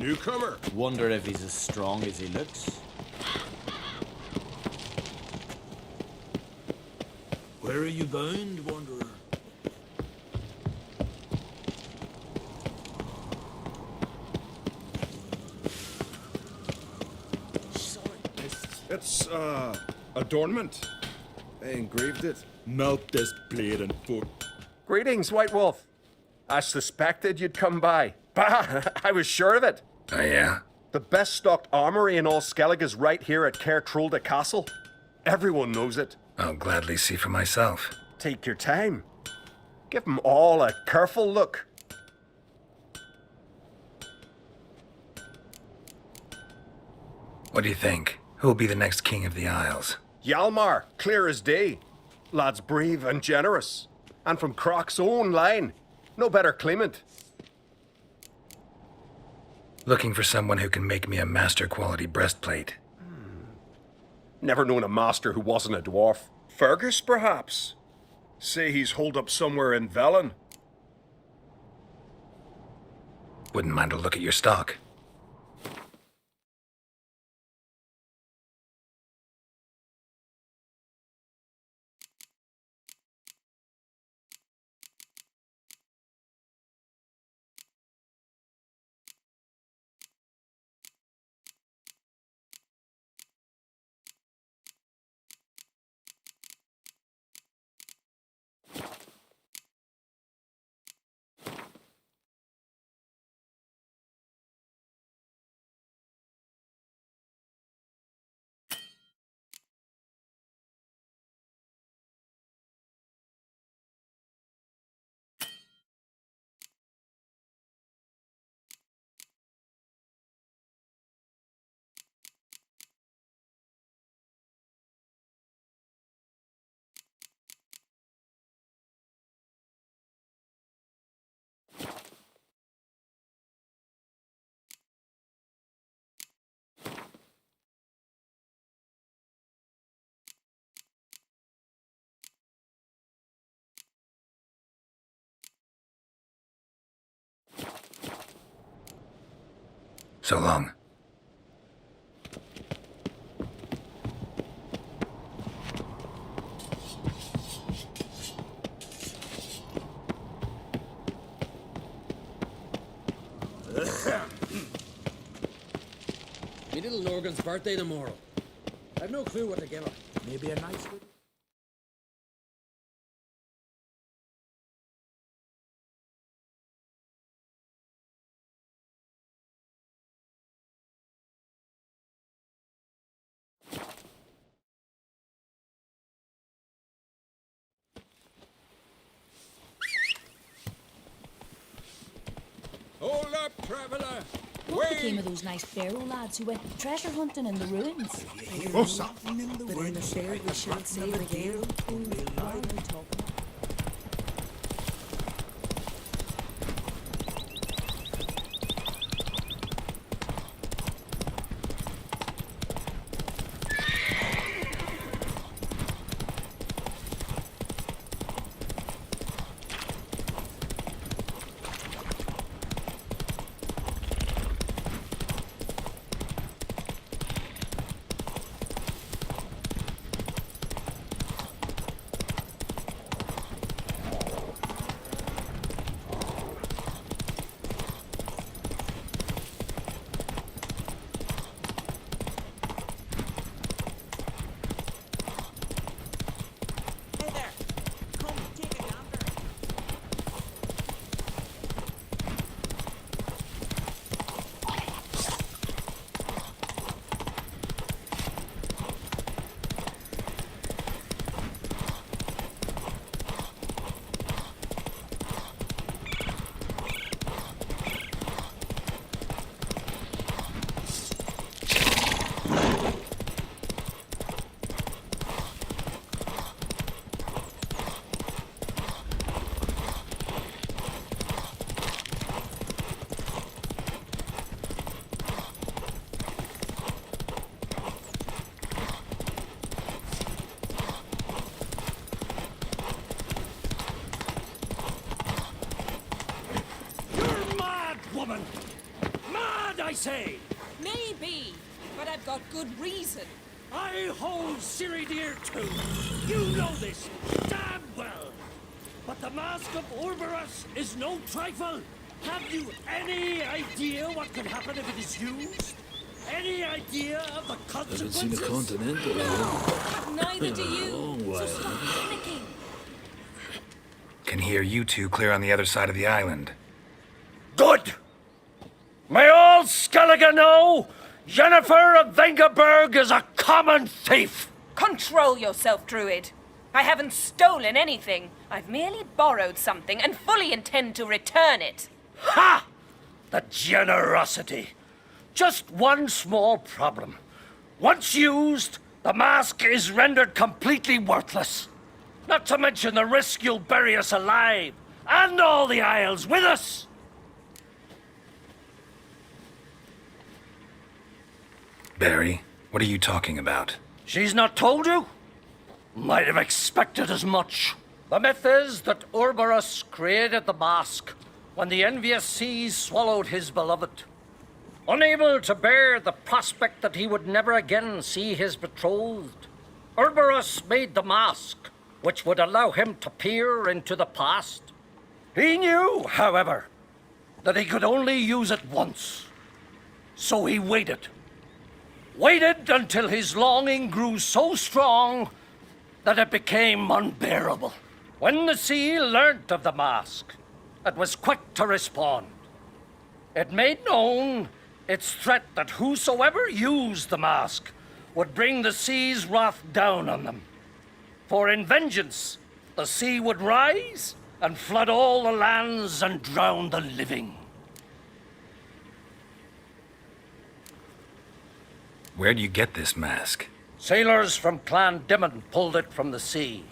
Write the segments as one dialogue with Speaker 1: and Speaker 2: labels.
Speaker 1: Newcomer.
Speaker 2: Wonder if he's as strong as he looks.
Speaker 1: Where are you bound, wanderer?
Speaker 3: It's, adornment. They engraved it. Melt this blade and foot.
Speaker 4: Greetings, White Wolf. I suspected you'd come by. Bah, I was sure of it.
Speaker 5: Oh, yeah?
Speaker 4: The best stocked armory in all Skellig is right here at Caer Trolda Castle. Everyone knows it.
Speaker 5: I'll gladly see for myself.
Speaker 4: Take your time. Give them all a careful look.
Speaker 5: What do you think? Who'll be the next king of the Isles?
Speaker 4: Hjalmar, clear as day. Lad's brave and generous. And from Croc's own line. No better claimant.
Speaker 5: Looking for someone who can make me a master quality breastplate.
Speaker 4: Never known a master who wasn't a dwarf. Fergus, perhaps? Say he's holed up somewhere in Velen.
Speaker 5: Wouldn't mind a look at your stock. So long.
Speaker 6: Me little Lorgan's birthday tomorrow. I've no clue what to give her.
Speaker 1: Maybe a nice one.
Speaker 3: Hold up, traveler!
Speaker 7: What became of those nice Barrow lads who went treasure hunting in the ruins?
Speaker 6: But in the fair we shan't see it again.
Speaker 8: say.
Speaker 6: Maybe, but I've got good reason.
Speaker 8: I hold Ciri dear too. You know this damn well. But the Mask of Orberus is no trifle. Have you any idea what could happen if it is used? Any idea of the
Speaker 1: Haven't seen a
Speaker 8: consequences?
Speaker 1: continental.
Speaker 6: Neither do you.
Speaker 1: Long
Speaker 6: So
Speaker 1: way.
Speaker 6: stop panicking.
Speaker 5: Can hear you two clear on the other side of the island.
Speaker 8: Good! May all Skellige know Yennefer of Vengerberg is a common thief!
Speaker 9: Control yourself, Druid. I haven't stolen anything. I've merely borrowed something and fully intend to return it.
Speaker 8: Ha! The generosity. Just one small problem. Once used, the mask is rendered completely worthless. Not to mention the risk you'll bury us alive, and all the Isles with us.
Speaker 5: Barry, what are you talking about?
Speaker 8: She's not told you? Might have expected as much. The myth is that Orberus created the mask when the envious seas swallowed his beloved. Unable to bear the prospect that he would never again see his betrothed, Orberus made the mask, which would allow him to peer into the past. He knew, however, that he could only use it once. So he waited. Waited until his longing grew so strong that it became unbearable. When the sea learnt of the mask, it was quick to respond. It made known its threat that whosoever used the mask would bring the sea's wrath down on them. For in vengeance, the sea would rise and flood all the lands and drown the living.
Speaker 5: Where do you get this mask?
Speaker 8: Sailors from Clan Dimon pulled it from the sea,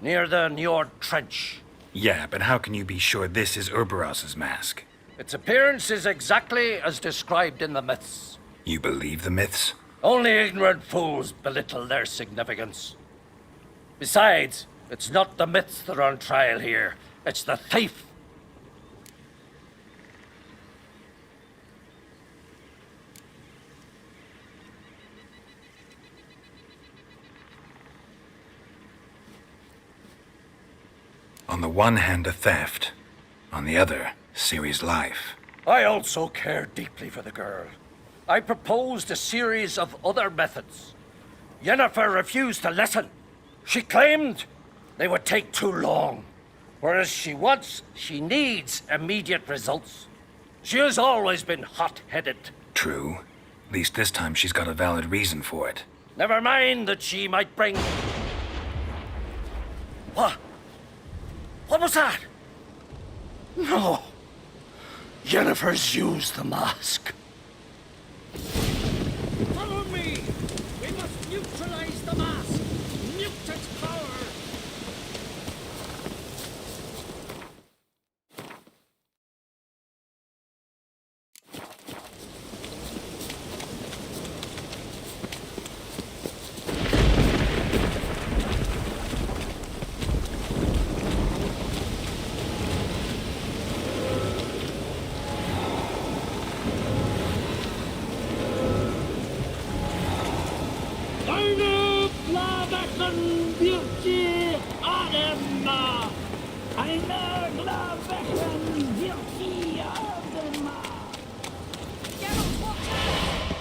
Speaker 8: near the Njord Trench.
Speaker 5: Yeah, but how can you be sure this is Urberos's mask?
Speaker 8: Its appearance is exactly as described in the myths.
Speaker 5: You believe the myths?
Speaker 8: Only ignorant fools belittle their significance. Besides, it's not the myths that are on trial here. It's the thief.
Speaker 5: On the one hand, a theft. On the other, Ciri's life.
Speaker 8: I also care deeply for the girl. I proposed a series of other methods. Yennefer refused to listen. She claimed they would take too long, whereas she needs immediate results. She has always been hot-headed.
Speaker 5: True. At least this time she's got a valid reason for it.
Speaker 8: Never mind that she might bring... What? What was that? No. Yennefer's used the mask. Follow me! We must neutralize the mask! Mute its power!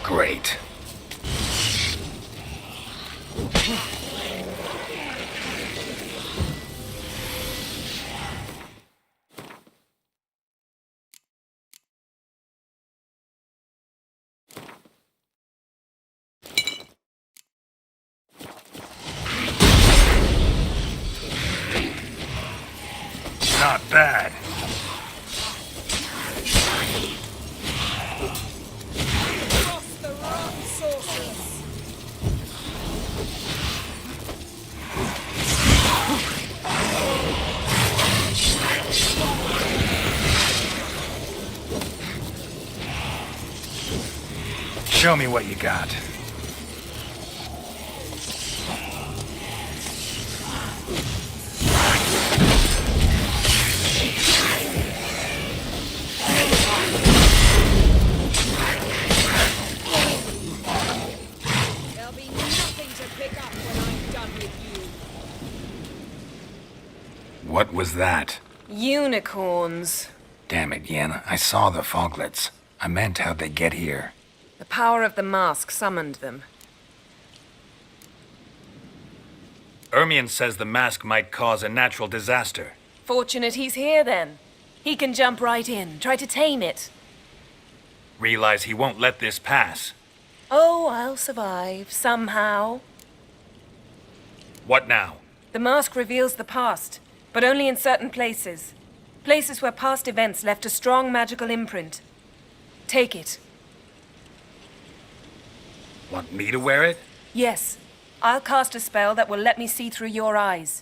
Speaker 5: Great. Not bad.
Speaker 6: Cross the wrong sorceress.
Speaker 5: Show me what you got. What was that?
Speaker 9: Unicorns.
Speaker 5: Damn it, Yen. I saw the foglets. I meant how'd they get here.
Speaker 9: The power of the mask summoned them.
Speaker 5: Ermion says the mask might cause a natural disaster.
Speaker 9: Fortunate he's here then. He can jump right in, try to tame it.
Speaker 5: Realize he won't let this pass.
Speaker 9: Oh, I'll survive, somehow.
Speaker 5: What now?
Speaker 9: The mask reveals the past, but only in certain places. Places where past events left a strong magical imprint. Take it.
Speaker 5: Want me to wear it?
Speaker 9: Yes. I'll cast a spell that will let me see through your eyes.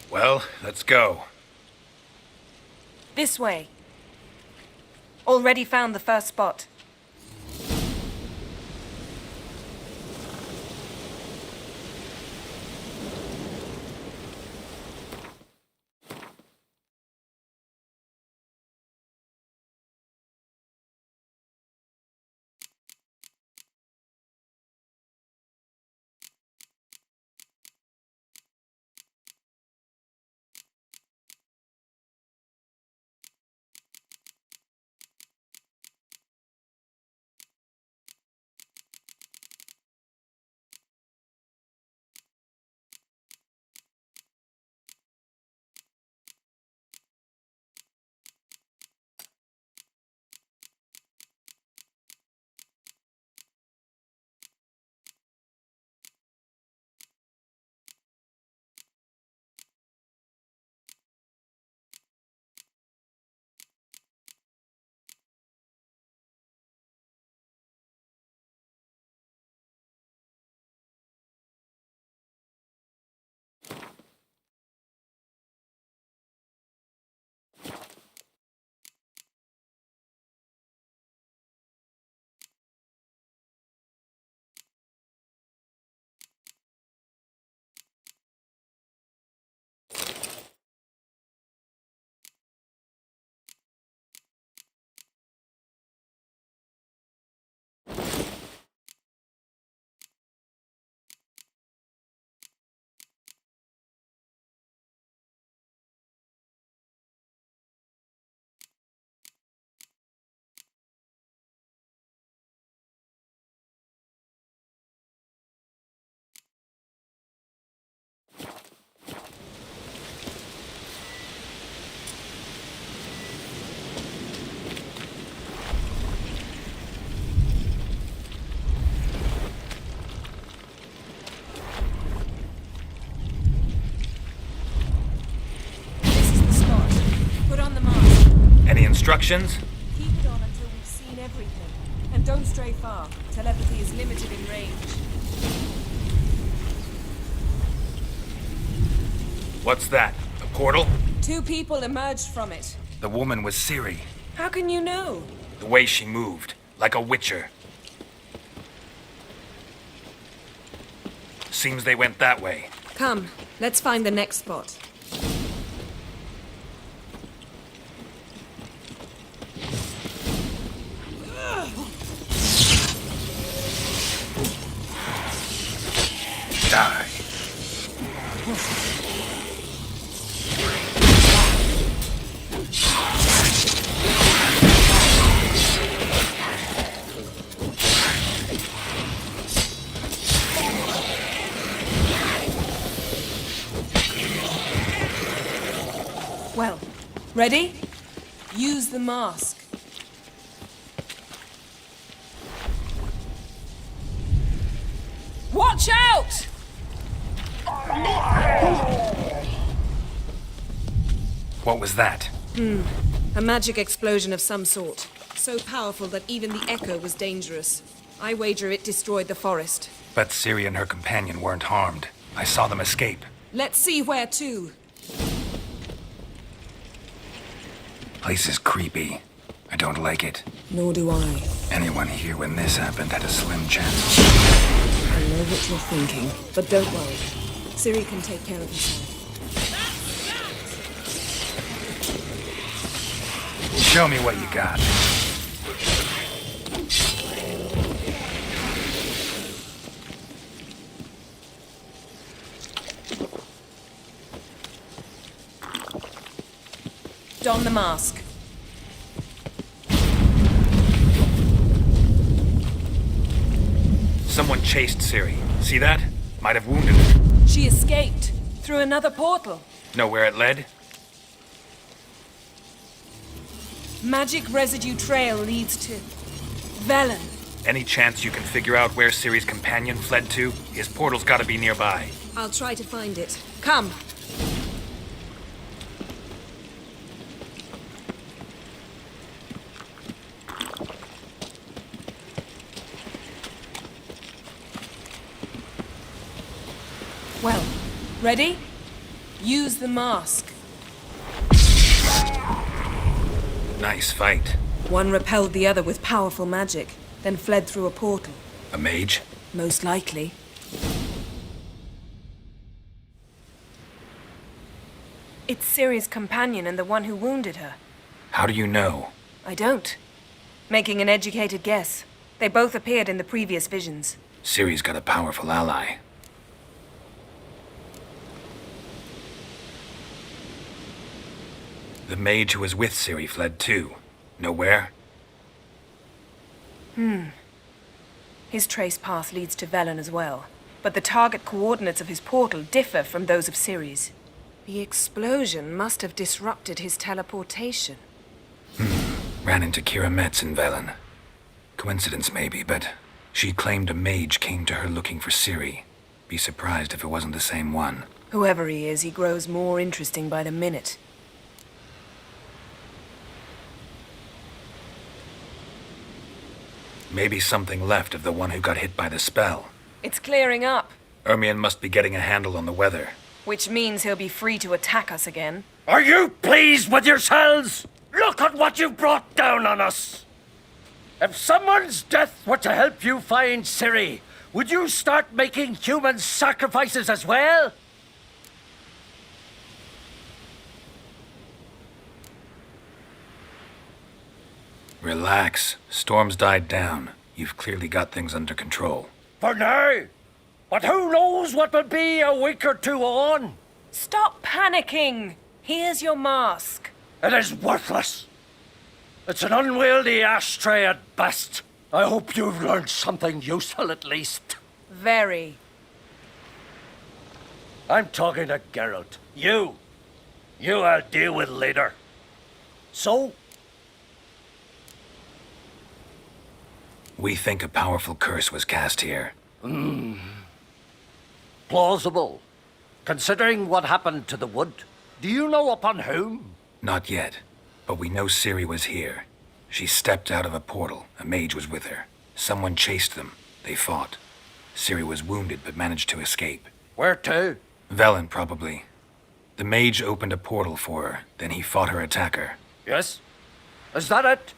Speaker 5: Well, let's go.
Speaker 9: This way. Already found the first spot.
Speaker 5: Any instructions?
Speaker 9: Keep it on until we've seen everything. And don't stray far. Telepathy is limited in range.
Speaker 5: What's that? A portal?
Speaker 9: 2 people emerged from it.
Speaker 5: The woman was Ciri.
Speaker 9: How can you know?
Speaker 5: The way she moved, like a witcher. Seems they went that way.
Speaker 9: Come, let's find the next spot.
Speaker 5: Die.
Speaker 9: Well, ready? Use the mask. Watch out!
Speaker 5: What was that?
Speaker 9: A magic explosion of some sort. So powerful that even the echo was dangerous. I wager it destroyed the forest.
Speaker 5: But Ciri and her companion weren't harmed. I saw them escape.
Speaker 9: Let's see where to.
Speaker 5: Place is creepy. I don't like it.
Speaker 6: Nor do I.
Speaker 5: Anyone here when this happened had a slim chance.
Speaker 6: I know what you're thinking, but don't worry. Ciri can take care of herself.
Speaker 5: Show me what you got.
Speaker 9: Don the mask.
Speaker 5: Someone chased Ciri. See that? Might have wounded her.
Speaker 9: She escaped through another portal.
Speaker 5: Know where it led?
Speaker 9: Magic residue trail leads to Velen.
Speaker 5: Any chance you can figure out where Ciri's companion fled to? His portal's gotta be nearby.
Speaker 6: I'll try to find it. Come.
Speaker 9: Well, ready? Use the mask.
Speaker 5: Nice fight.
Speaker 9: One repelled the other with powerful magic, then fled through a portal.
Speaker 5: A mage?
Speaker 9: Most likely. It's Ciri's companion and the one who wounded her.
Speaker 5: How do you know?
Speaker 9: I don't. Making an educated guess. They both appeared in the previous visions.
Speaker 5: Ciri's got a powerful ally. The mage who was with Ciri fled too. Know where?
Speaker 9: His trace path leads to Velen as well. But the target coordinates of his portal differ from those of Ciri's. The explosion must have disrupted his teleportation.
Speaker 5: Ran into Kira Metz in Velen. Coincidence maybe, but she claimed a mage came to her looking for Ciri. Be surprised if it wasn't the same one.
Speaker 9: Whoever he is, he grows more interesting by the minute.
Speaker 5: Maybe something left of the one who got hit by the spell.
Speaker 9: It's clearing up,
Speaker 5: Ermion must be getting a handle on the weather.
Speaker 9: which means he'll be free to attack us again.
Speaker 8: Are you pleased with yourselves? Look at what you've brought down on us. If someone's death were to help you find Ciri, would you start making human sacrifices as well?
Speaker 5: Relax. Storm's died down. You've clearly got things under control.
Speaker 8: For now. But who knows what will be a week or two on?
Speaker 9: Stop panicking! Here's your mask.
Speaker 8: It is worthless. It's an unwieldy ashtray at best. I hope you've learned something useful at least.
Speaker 9: Very.
Speaker 8: I'm talking to Geralt. You I'll deal with later. So,
Speaker 5: We think a powerful curse was cast here.
Speaker 8: plausible. Considering what happened to the wood, do you know upon whom?
Speaker 5: Not yet, but we know Ciri was here. She stepped out of a portal. A mage was with her. Someone chased them. They fought. Ciri was wounded but managed to escape.
Speaker 8: Where to?
Speaker 5: Velen, probably. The mage opened a portal for her, then he fought her attacker.
Speaker 8: Yes? Is that it?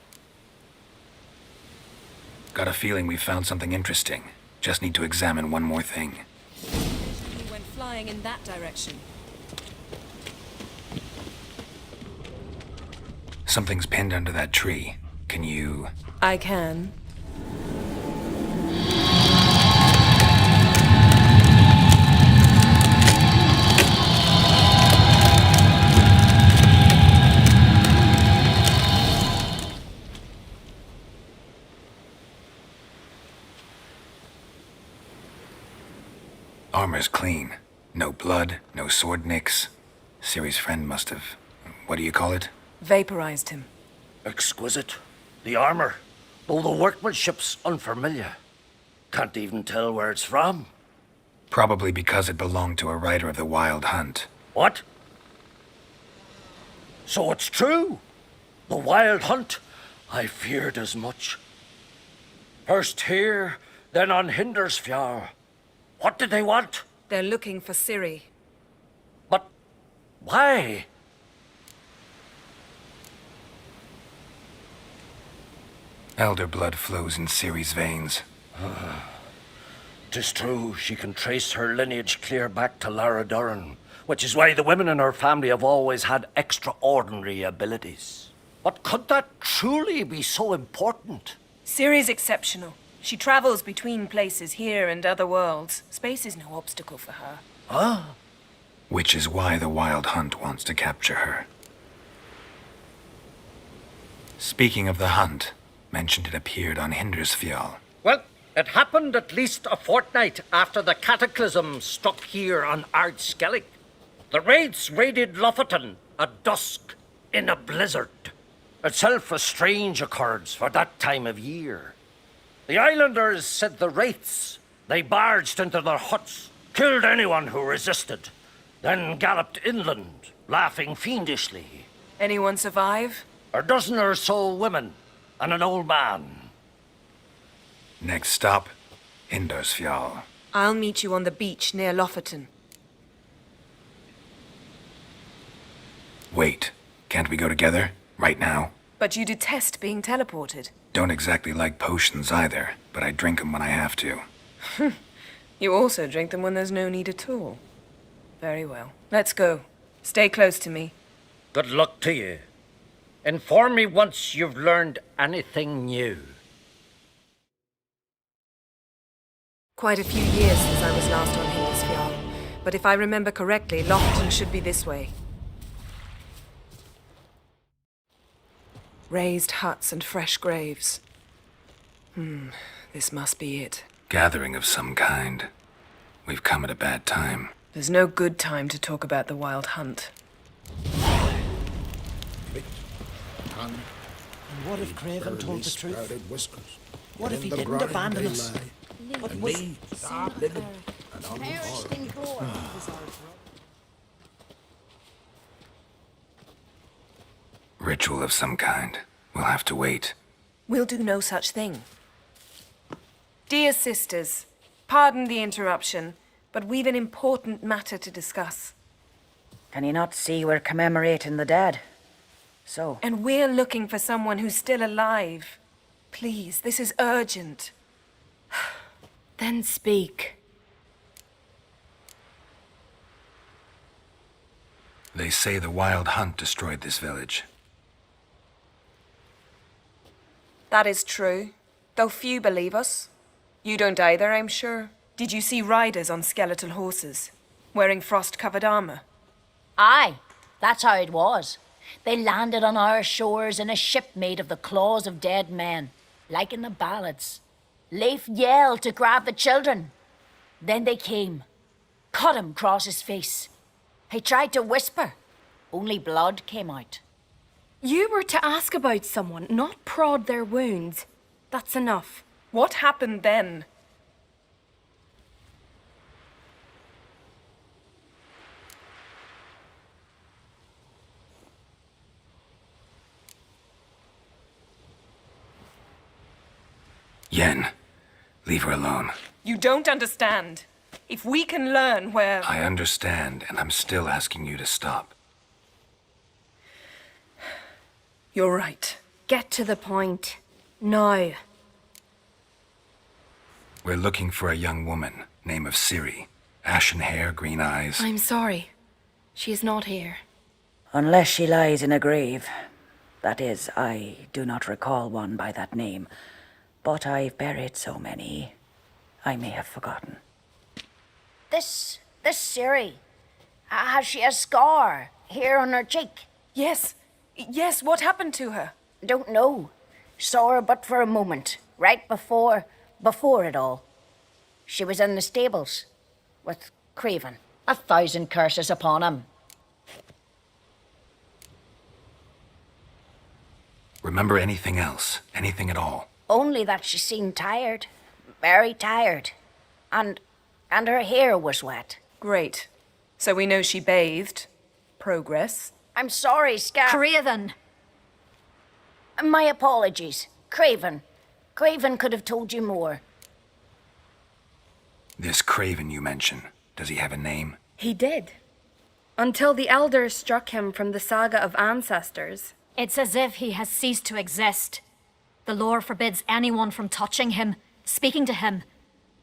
Speaker 5: Got a feeling we found something interesting. Just need to examine one more thing.
Speaker 6: He went flying in that direction.
Speaker 5: Something's pinned under that tree. Can you...
Speaker 9: I can.
Speaker 5: Armor's clean. No blood, no sword nicks. Ciri's friend must have... What do you call it?
Speaker 9: Vaporized him.
Speaker 8: Exquisite. The armor, though the workmanship's unfamiliar. Can't even tell where it's from.
Speaker 5: Probably because it belonged to a rider of the Wild Hunt.
Speaker 8: What? So it's true. The Wild Hunt. I feared as much. First here, then on Hindersfjord. What did they want?
Speaker 9: They're looking for Ciri.
Speaker 8: But why?
Speaker 5: Elder blood flows in Ciri's veins.
Speaker 8: 'Tis true, she can trace her lineage clear back to Lara Doran, which is why the women in her family have always had extraordinary abilities. But could that truly be so important?
Speaker 9: Ciri's exceptional. She travels between places here and other worlds. Space is no obstacle for her.
Speaker 5: Which is why the Wild Hunt wants to capture her. Speaking of the hunt, mentioned it appeared on Hindersfjall.
Speaker 8: Well, it happened at least a fortnight after the cataclysm struck here on Ardskellig. The raids raided Lofoten at dusk in a blizzard. Itself a strange occurrence for that time of year. The islanders said the wraiths, they barged into their huts, killed anyone who resisted, then galloped inland, laughing fiendishly.
Speaker 9: Anyone survive?
Speaker 8: A dozen or so women and an old man.
Speaker 5: Next stop, Hindersfjall.
Speaker 9: I'll meet you on the beach near Lofoten.
Speaker 5: Wait, can't we go together? Right now?
Speaker 9: But you detest being teleported.
Speaker 5: Don't exactly like potions either, but I drink them when I have to.
Speaker 9: You also drink them when there's no need at all. Very well. Let's go. Stay close to me.
Speaker 8: Good luck to you. Inform me once you've learned anything new.
Speaker 9: Quite a few years since I was last on Hindersfjall, but if I remember correctly, Lofoten should be this way. Raised huts and fresh graves. This must be it.
Speaker 5: Gathering of some kind. We've come at a bad time.
Speaker 9: There's no good time to talk about the Wild Hunt.
Speaker 1: Tongue,
Speaker 2: What if Craven told the truth?
Speaker 1: sprouted whiskers.
Speaker 2: What
Speaker 1: And
Speaker 2: if he
Speaker 1: in the
Speaker 2: didn't
Speaker 1: ground
Speaker 2: abandon
Speaker 1: they
Speaker 2: us?
Speaker 1: lie.
Speaker 2: But
Speaker 1: And
Speaker 2: was
Speaker 1: me, living and on the floor.
Speaker 5: Ritual of some kind. We'll have to wait.
Speaker 9: We'll do no such thing. Dear sisters, pardon the interruption, but we've an important matter to discuss.
Speaker 10: Can you not see we're commemorating the dead? So,
Speaker 9: And we're looking for someone who's still alive. Please, this is urgent.
Speaker 6: Then speak.
Speaker 5: They say the Wild Hunt destroyed this village.
Speaker 9: That is true, though few believe us. You don't either, I'm sure. Did you see riders on skeletal horses, wearing frost-covered armor?
Speaker 7: Aye, that's how it was. They landed on our shores in a ship made of the claws of dead men, like in the ballads. Leif yelled to grab the children. Then they came, cut him across his face. He tried to whisper, only blood came out.
Speaker 6: You were to ask about someone, not prod their wounds. That's enough.
Speaker 9: What happened then?
Speaker 5: Yen, leave her alone.
Speaker 9: You don't understand. If we can learn where...
Speaker 5: I understand, and I'm still asking you to stop.
Speaker 9: You're right.
Speaker 6: Get to the point. Now.
Speaker 5: We're looking for a young woman, name of Ciri. Ashen hair, green eyes.
Speaker 6: I'm sorry. She is not here.
Speaker 10: unless she lies in a grave. That is, I do not recall one by that name, but I've buried so many, I may have forgotten.
Speaker 7: This Ciri, has she a scar here on her cheek?
Speaker 9: Yes, what happened to her?
Speaker 7: Don't know. Saw her but for a moment, right before it all. She was in the stables with Craven. 1,000 curses upon him.
Speaker 5: Remember anything else? Anything at all?
Speaker 7: Only that she seemed tired. Very tired. And her hair was wet.
Speaker 9: Great. So we know she bathed. Progress.
Speaker 7: I'm sorry, Scar.
Speaker 6: Craven!
Speaker 7: My apologies. Craven. Craven could have told you more.
Speaker 5: This Craven you mention, does he have a name?
Speaker 6: He did. Until the elders struck him from the saga of ancestors.
Speaker 11: It's as if he has ceased to exist. The lore forbids anyone from touching him, speaking to him,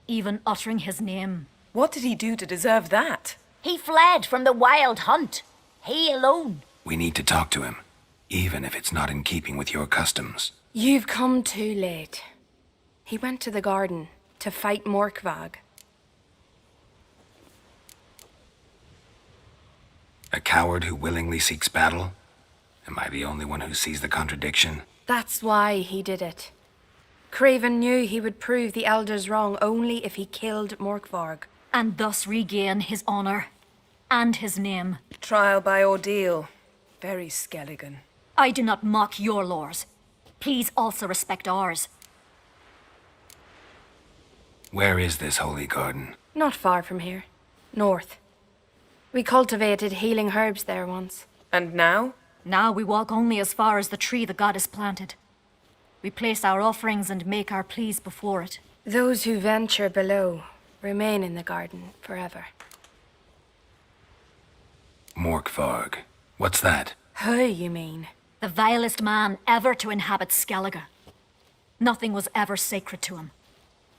Speaker 11: even uttering his name.
Speaker 9: What did he do to deserve that?
Speaker 7: He fled from the Wild Hunt. He alone.
Speaker 5: We need to talk to him, even if it's not in keeping with your customs.
Speaker 6: You've come too late. He went to the garden to fight Morkvag.
Speaker 5: A coward who willingly seeks battle? Am I the only one who sees the contradiction?
Speaker 6: That's why he did it. Craven knew he would prove the elders wrong only if he killed Morkvarg.
Speaker 11: And thus regain his honor and his name.
Speaker 9: Trial by ordeal. Very Skelligan.
Speaker 11: I do not mock your laws. Please also respect ours.
Speaker 5: Where is this holy garden?
Speaker 6: Not far from here. North. We cultivated healing herbs there once.
Speaker 9: And now?
Speaker 11: Now we walk only as far as the tree the goddess planted. We place our offerings and make our pleas before it.
Speaker 6: Those who venture below remain in the garden forever.
Speaker 5: Morkvarg. What's that?
Speaker 6: Who, you mean?
Speaker 11: The vilest man ever to inhabit Skellige. Nothing was ever sacred to him.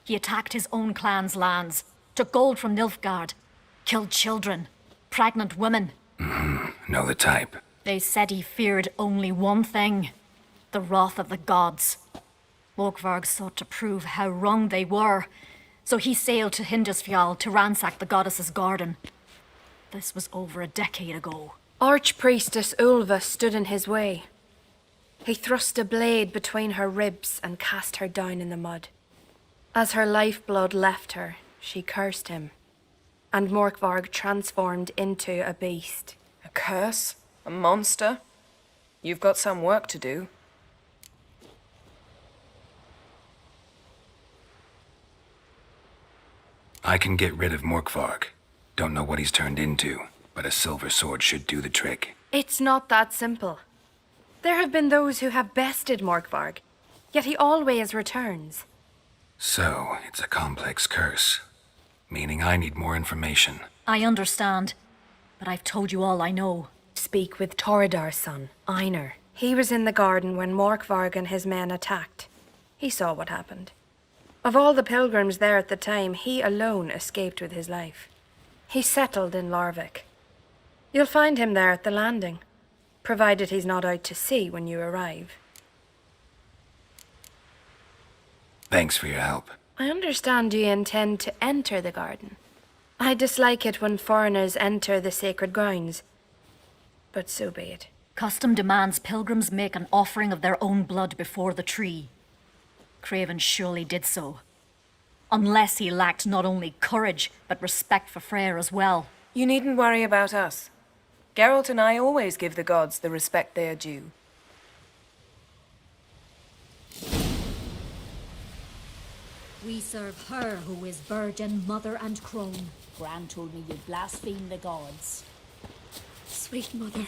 Speaker 11: He attacked his own clan's lands, took gold from Nilfgaard, killed children, pregnant women.
Speaker 5: Know the type.
Speaker 11: They said he feared only one thing, the wrath of the gods. Morkvarg sought to prove how wrong they were, so he sailed to Hindisfjall to ransack the goddess's garden. This was over a decade ago.
Speaker 6: Archpriestess Ulva stood in his way. He thrust a blade between her ribs and cast her down in the mud. As her lifeblood left her, she cursed him, and Morkvarg transformed into a beast.
Speaker 9: A curse? A monster? You've got some work to do.
Speaker 5: I can get rid of Morkvarg. Don't know what he's turned into, but a silver sword should do the trick.
Speaker 6: It's not that simple. There have been those who have bested Morkvarg, yet he always returns.
Speaker 5: So, it's a complex curse. Meaning I need more information.
Speaker 11: I understand, but I've told you all I know.
Speaker 6: Speak with Torridar's son, Einar. He was in the garden when Morkvarg and his men attacked. He saw what happened. Of all the pilgrims there at the time, he alone escaped with his life. He settled in Larvik. You'll find him there at the landing, provided he's not out to sea when you arrive.
Speaker 5: Thanks for your help.
Speaker 6: I understand you intend to enter the garden. I dislike it when foreigners enter the sacred grounds, but so be it.
Speaker 11: Custom demands pilgrims make an offering of their own blood before the tree. Craven surely did so. Unless he lacked not only courage, but respect for Freyr as well.
Speaker 9: You needn't worry about us. Geralt and I always give the gods the respect they are due.
Speaker 12: We serve her who is virgin, mother, and crone.
Speaker 7: Gran told me you blaspheme the gods.
Speaker 12: Sweet mother.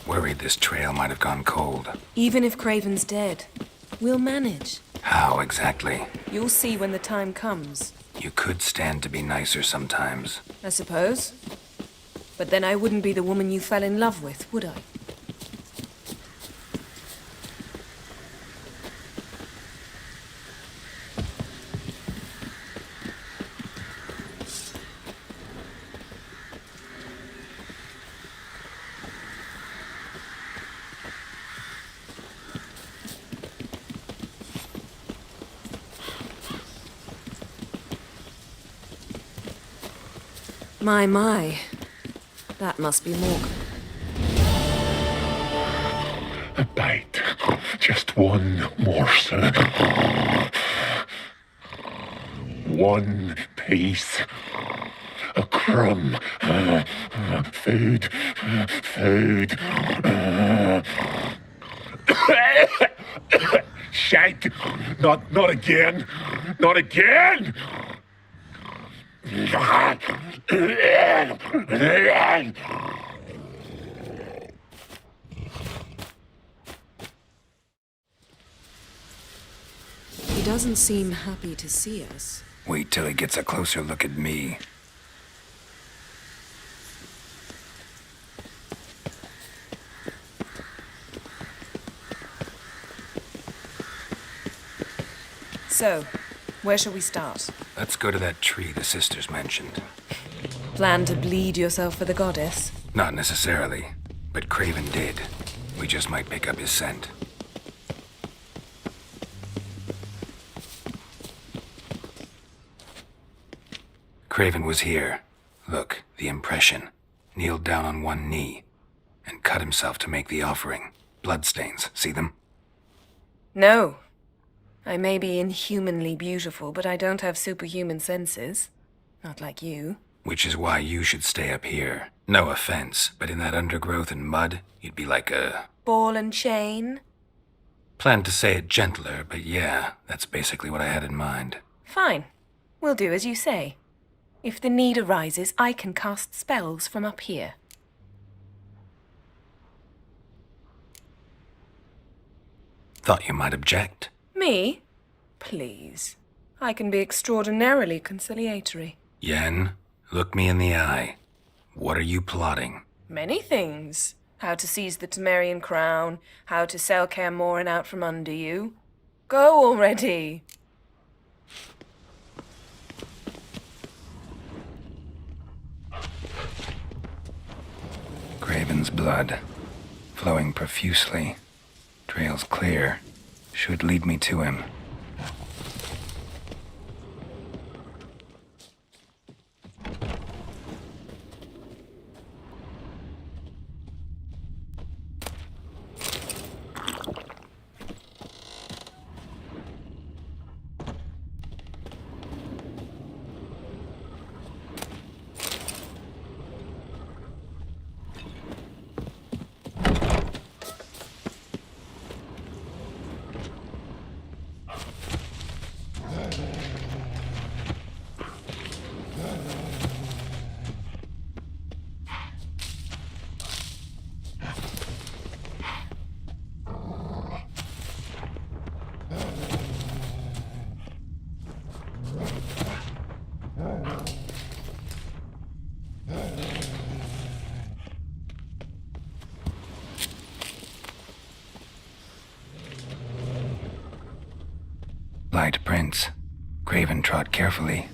Speaker 5: Worried this trail might have gone cold.
Speaker 9: Even if Craven's dead, we'll manage.
Speaker 5: How exactly?
Speaker 9: You'll see when the time comes.
Speaker 5: You could stand to be nicer sometimes.
Speaker 9: I suppose. But then I wouldn't be the woman you fell in love with, would I? My. That must be Mork.
Speaker 13: A bite. Just one morsel. One piece. A crumb. Food. Food. Shite. Not again. Not again.
Speaker 9: He doesn't seem happy to see us.
Speaker 5: Wait till he gets a closer look at me.
Speaker 9: So, where shall we start?
Speaker 5: Let's go to that tree the sisters mentioned.
Speaker 9: Plan to bleed yourself for the goddess?
Speaker 5: Not necessarily, but Craven did. We just might pick up his scent. Craven was here. Look, the impression. Kneeled down on one knee and cut himself to make the offering. Bloodstains, see them?
Speaker 9: No. I may be inhumanly beautiful, but I don't have superhuman senses. Not like you.
Speaker 5: Which is why you should stay up here. No offense, but in that undergrowth and mud, you'd be like a...
Speaker 9: Ball and chain?
Speaker 5: Planned to say it gentler, but yeah, that's basically what I had in mind.
Speaker 9: Fine. We'll do as you say. If the need arises, I can cast spells from up here.
Speaker 5: Thought you might object.
Speaker 9: Me? Please. I can be extraordinarily conciliatory.
Speaker 5: Yen, look me in the eye. What are you plotting?
Speaker 9: Many things. How to seize the Temerian crown, how to sell Kaer Morhen out from under you. Go already!
Speaker 5: Craven's blood, flowing profusely. Trail's clear. Should lead me to him. Light prints. Craven trod carefully.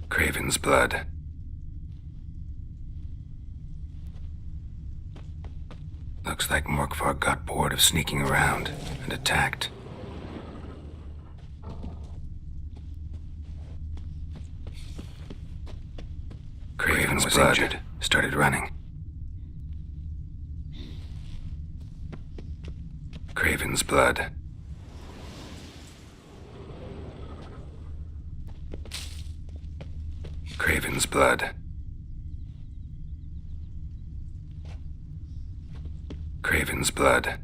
Speaker 5: Craven's blood. Looks like Morkvar got bored of sneaking around and attacked. Craven was injured, started running. Craven's blood. Craven's blood. Craven's blood.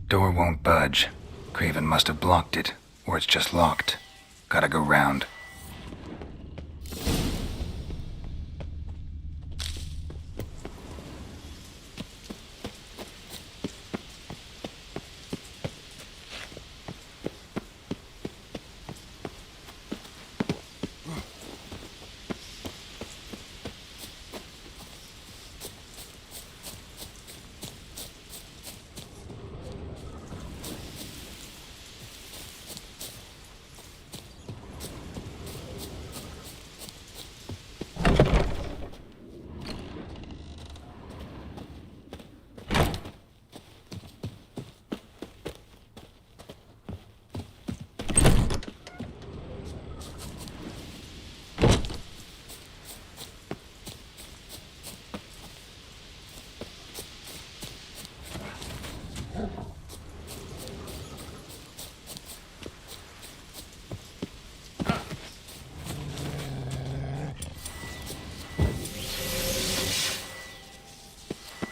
Speaker 5: Door won't budge. Craven must have blocked it, or it's just locked. Gotta go round.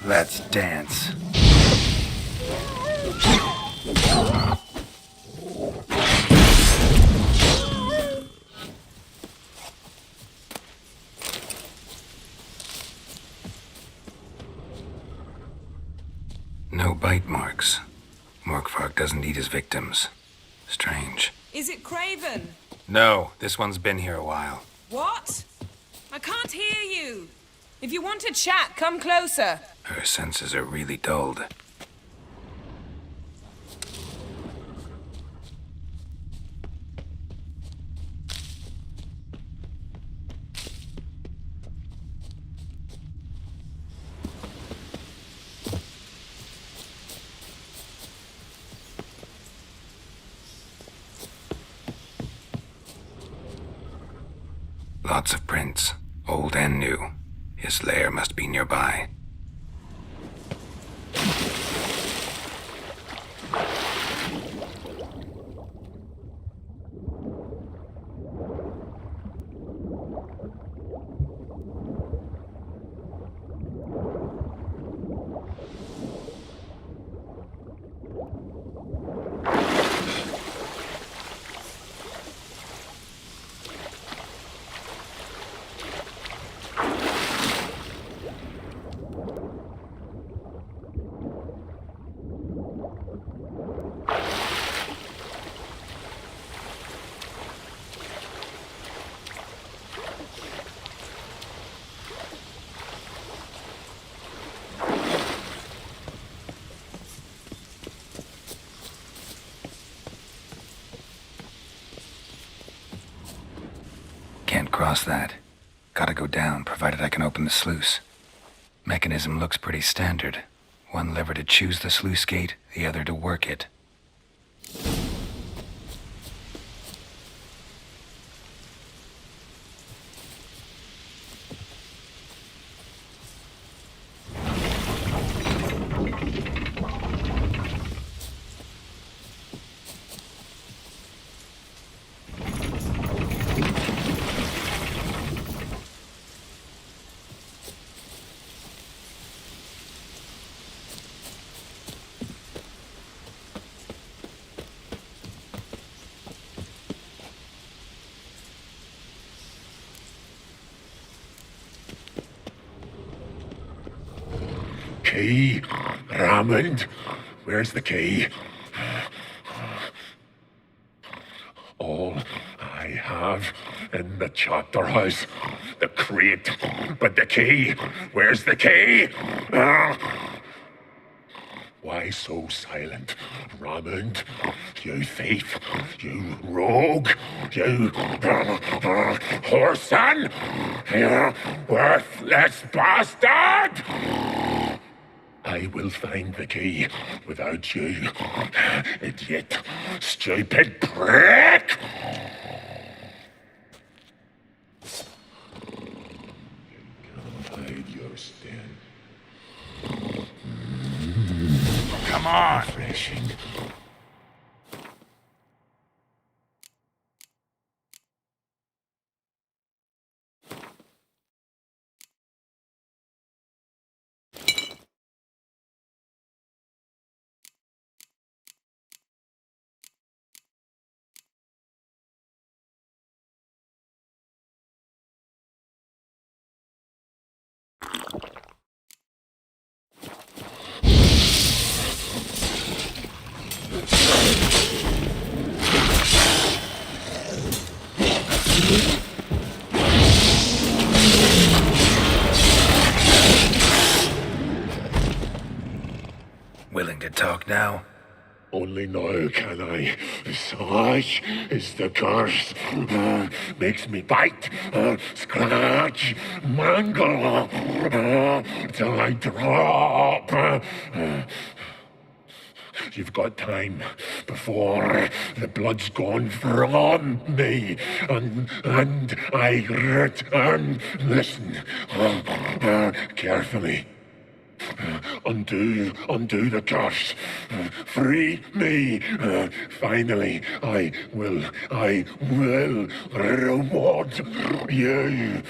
Speaker 5: Let's dance. No bite marks. Morkvarg doesn't eat his victims. Strange.
Speaker 9: Is it Craven?
Speaker 5: No, this one's been here a while.
Speaker 9: What? I can't hear you. If you want to chat, come closer.
Speaker 5: Her senses are really dulled. Lots of prints, old and new. His lair must be nearby. Can't cross that. Gotta go down, provided I can open the sluice. Mechanism looks pretty standard. One lever to choose the sluice gate, the other to work it.
Speaker 13: Key, Raymond, where's the key? All I have in the chapter house, the crate, but the key, where's the key? Why so silent, Raymond? You thief, you rogue, you whoreson, you worthless bastard! I will find the key without you, idiot, stupid prick! You can't hide your stench.
Speaker 5: Come on!
Speaker 13: Refreshing.
Speaker 5: Willing to talk now?
Speaker 13: Only now can I. Such is the curse. Makes me bite, scratch, mangle, till I drop. You've got time before the blood's gone from me, and I return. Listen, carefully. Undo the curse. Free me. Finally, I will reward you.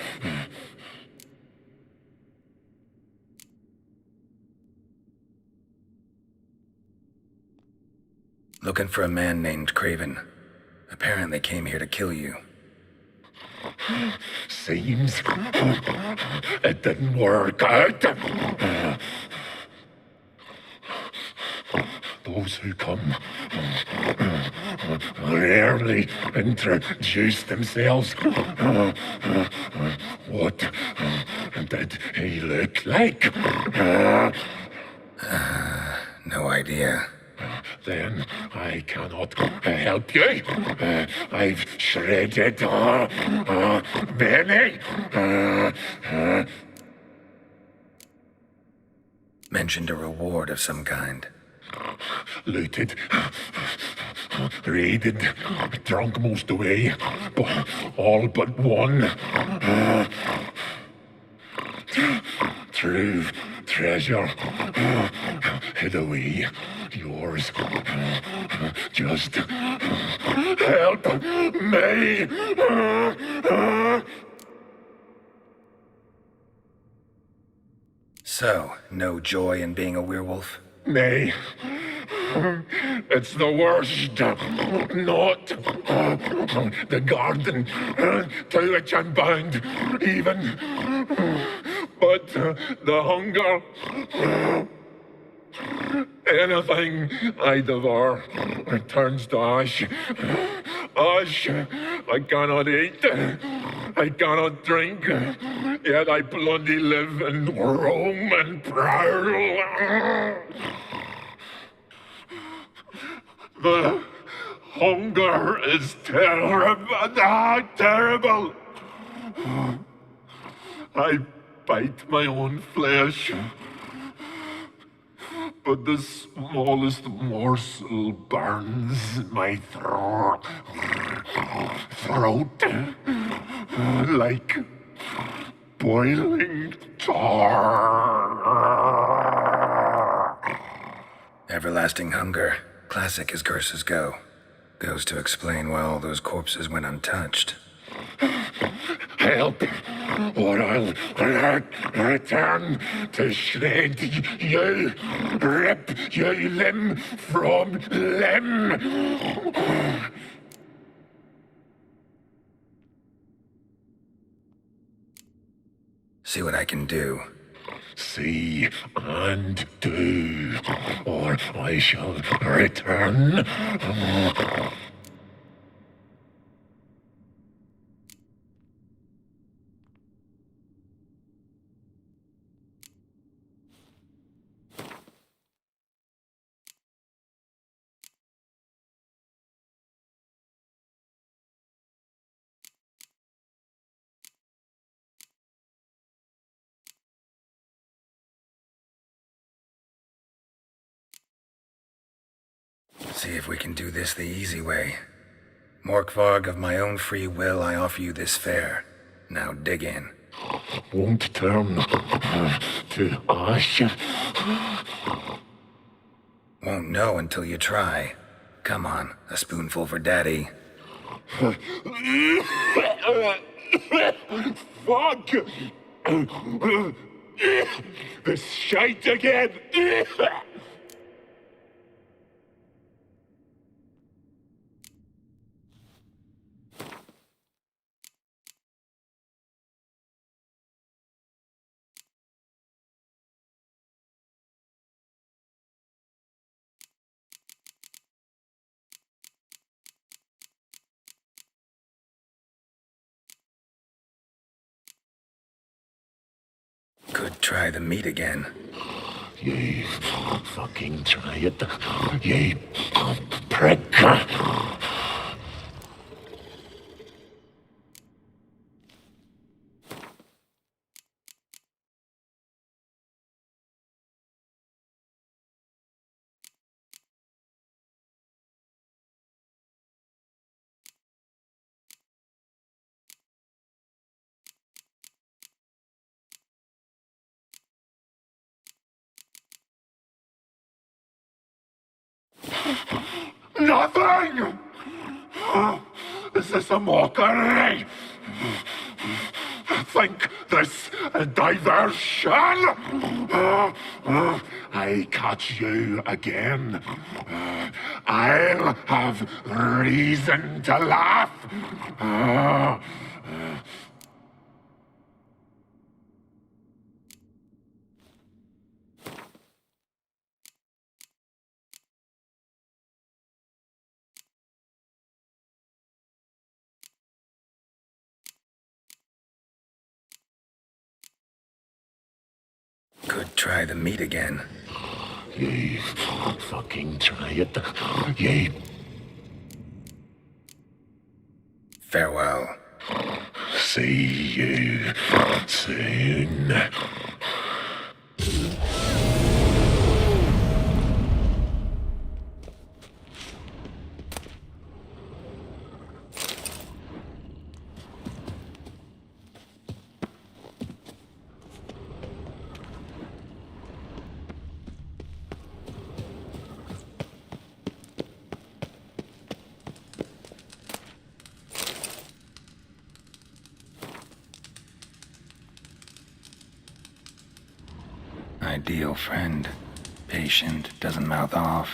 Speaker 5: Looking for a man named Craven. Apparently came here to kill you.
Speaker 13: Seems it didn't work out. Those who come rarely introduce themselves. What did he look like?
Speaker 5: No idea.
Speaker 13: Then I cannot help you. I've shredded many.
Speaker 5: Mentioned a reward of some kind.
Speaker 13: Looted, raided, drunk most away, but all but one. True treasure hid away. Yours. Just help me.
Speaker 5: So, no joy in being a werewolf?
Speaker 13: Nay. It's the worst. Not the garden to which I'm bound, even. But the hunger. Anything I devour turns to ash. Ash I cannot eat. I cannot drink. Yet I bloody live and roam and prowl. The hunger is terrible. Terrible. I bite my own flesh. But the smallest morsel burns my throat like boiling tar.
Speaker 5: Everlasting hunger. Classic as curses go. Goes to explain why all those corpses went untouched.
Speaker 13: Help, or I'll return to shred you, rip you limb from limb.
Speaker 5: See what I can do.
Speaker 13: See and do, or I shall return.
Speaker 5: See if we can do this the easy way. Morkvarg, of my own free will, I offer you this fare. Now dig in.
Speaker 13: Won't turn to ash.
Speaker 5: Won't know until you try. Come on, a spoonful for Daddy.
Speaker 13: Fuck! This shite again!
Speaker 5: Could try the meat again.
Speaker 13: You fucking try it, you prick. Nothing! Is this a mockery? think this diversion? I catch you again. I'll have reason to laugh.
Speaker 5: Could try the meat again.
Speaker 13: You fucking try it. You.
Speaker 5: Farewell.
Speaker 13: See you soon.
Speaker 5: Ideal friend. Patient, doesn't mouth off.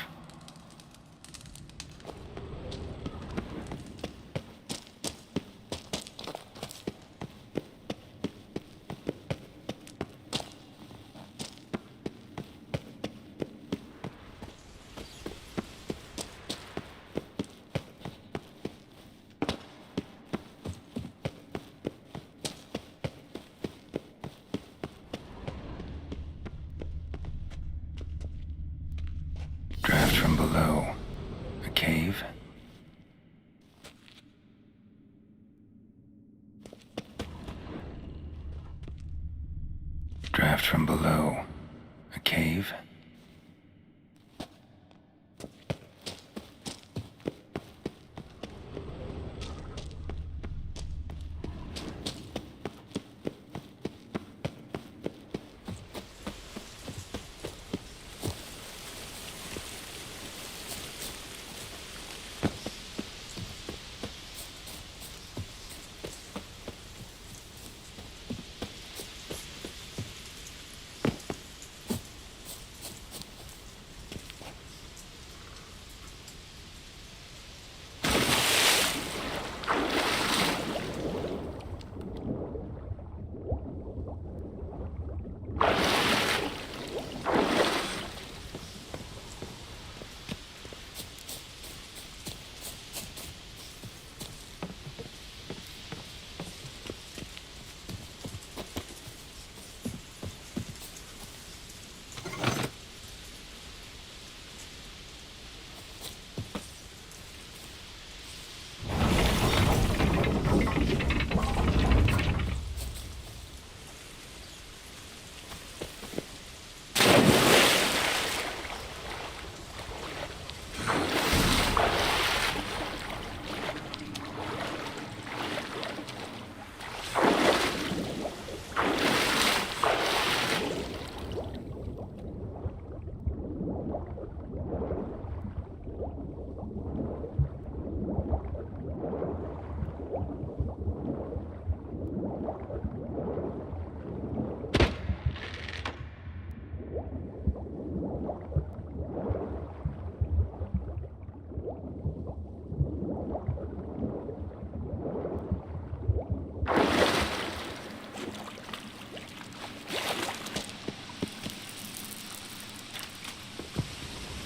Speaker 5: Draft from below. A cave? Draft from below. A cave?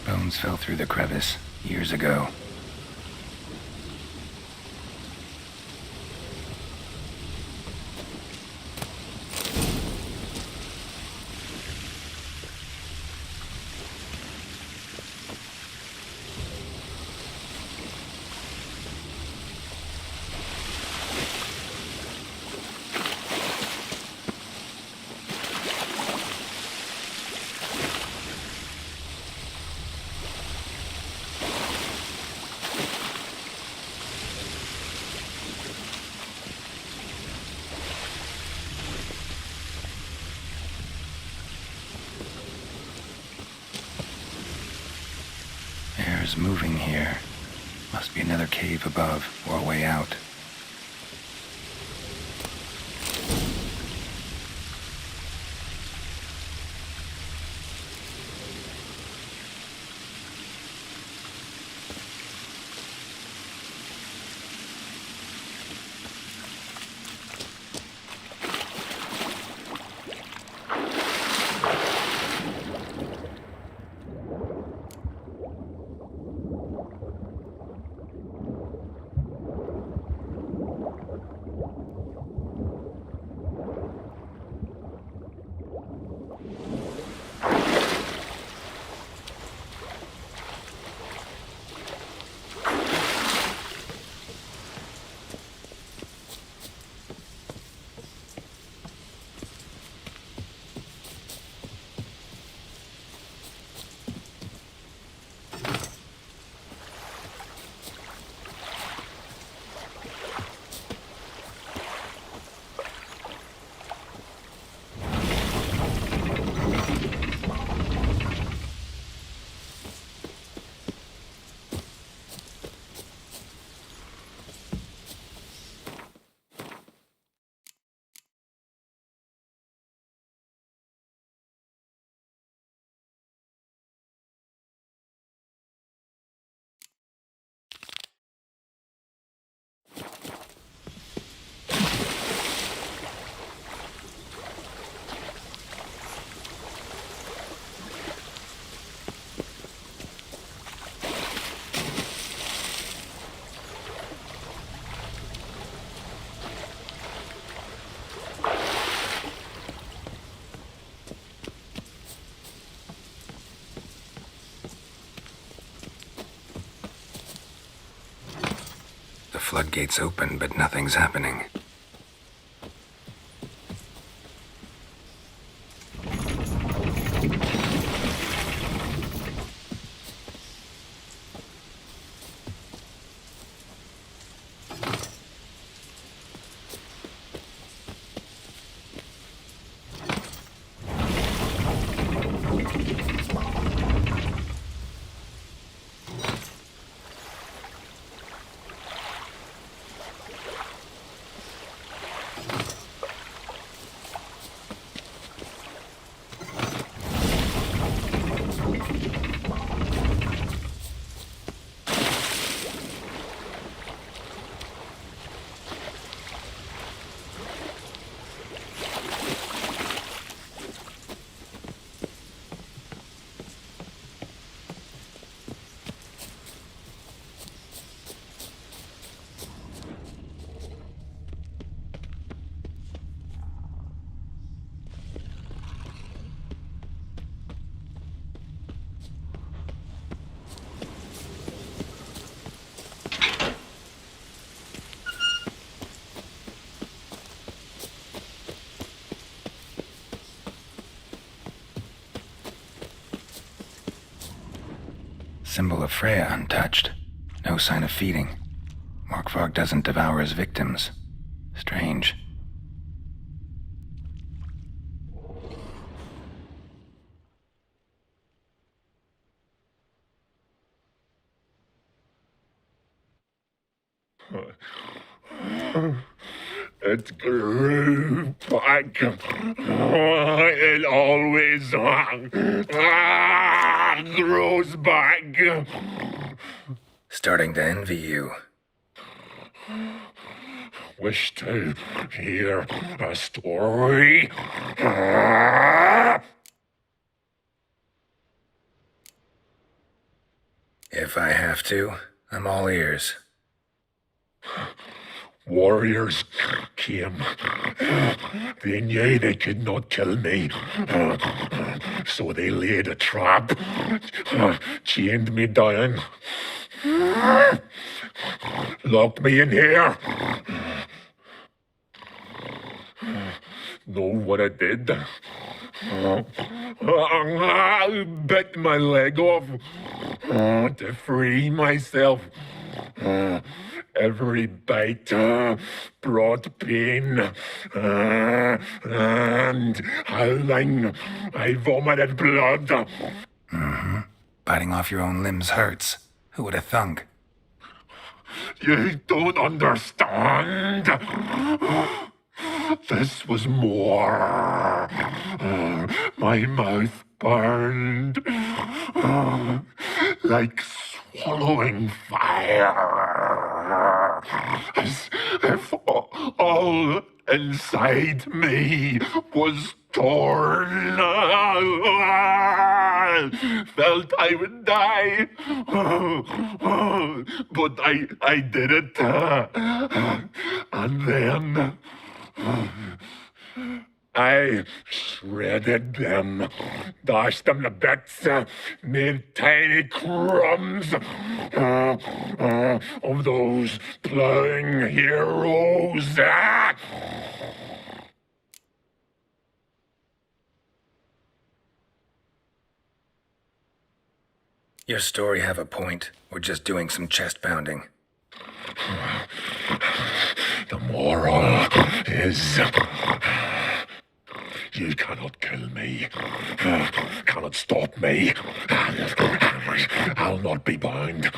Speaker 5: Bones fell through the crevice years ago. Air's moving here. Must be another cave above or a way out. floodgates open, but nothing's happening. Symbol of Freya untouched. No sign of feeding. Morkvarg doesn't devour his victims. Strange.
Speaker 13: It grew back. It always grows back.
Speaker 5: Starting to envy you.
Speaker 13: Wish to hear a story?
Speaker 5: If I have to, I'm all ears.
Speaker 13: Warriors came. They knew they could not kill me. So they laid a trap. Chained me down. Locked me in here. Know what I did? I bit my leg off to free myself. Every bite brought pain and howling. I vomited blood.
Speaker 5: Mm-hmm. Biting off your own limbs hurts. Who would have thunk?
Speaker 13: You don't understand. This was more. My mouth burned like swallowing fire. As if all inside me was torn. Felt I would die. But I did it. And then I shredded them, dashed them to bits, made tiny crumbs of those plowing heroes.
Speaker 5: Your story have a point. We're just doing some chest pounding.
Speaker 13: The moral is... You cannot kill me. Cannot stop me. I'll not be bound.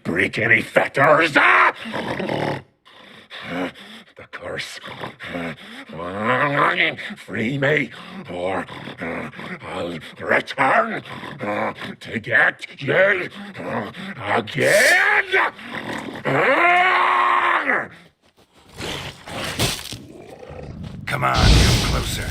Speaker 13: Break any fetters. The curse. Free me, or I'll return to get you again.
Speaker 5: Come on, come closer.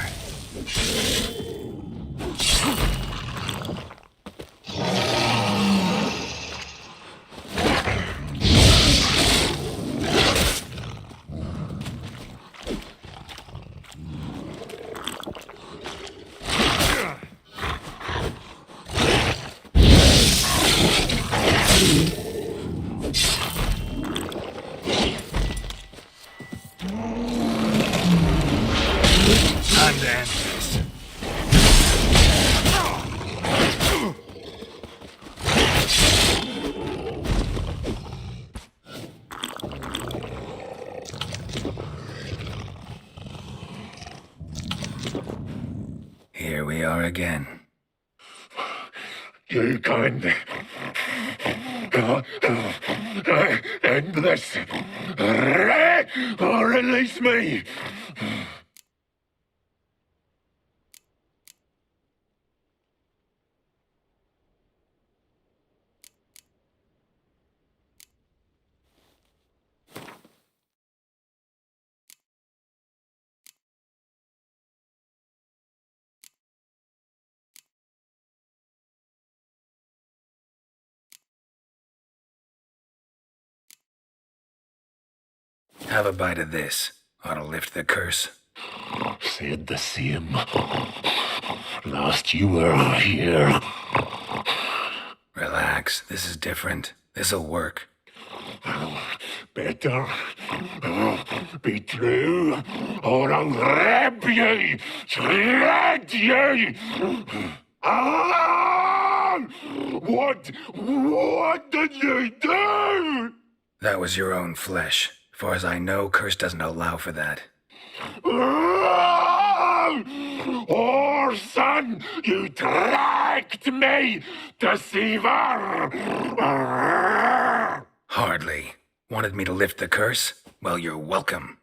Speaker 5: again.
Speaker 13: You can end this. Or release me.
Speaker 5: Have a bite of this. Ought to lift the curse.
Speaker 13: Said the same. Last you were here.
Speaker 5: Relax. This is different. This'll work.
Speaker 13: Better be true, or I'll grab you, shred you. Ah! What did you do?
Speaker 5: That was your own flesh. Far as I know, curse doesn't allow for that.
Speaker 13: Oh, son, you tracked me, deceiver!
Speaker 5: Hardly. Wanted me to lift the curse? Well, you're welcome.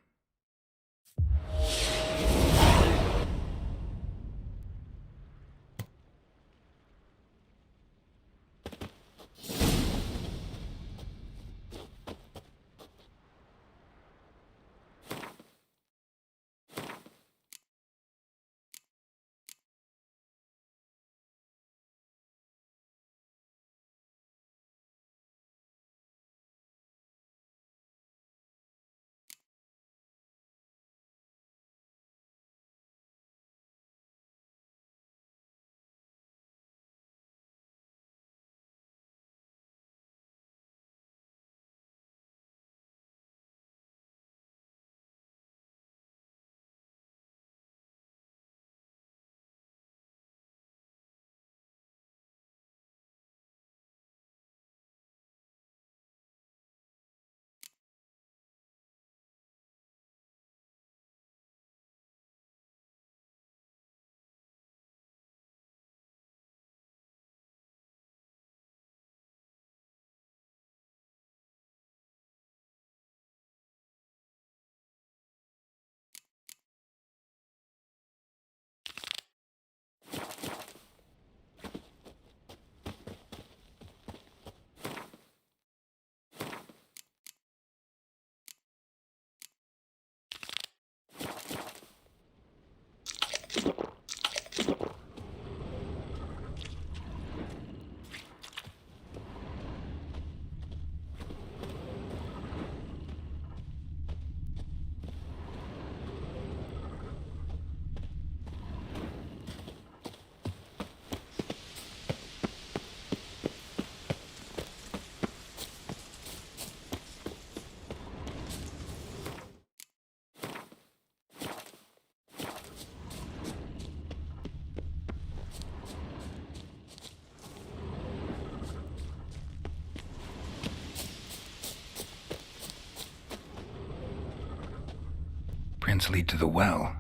Speaker 5: Prints lead to the well.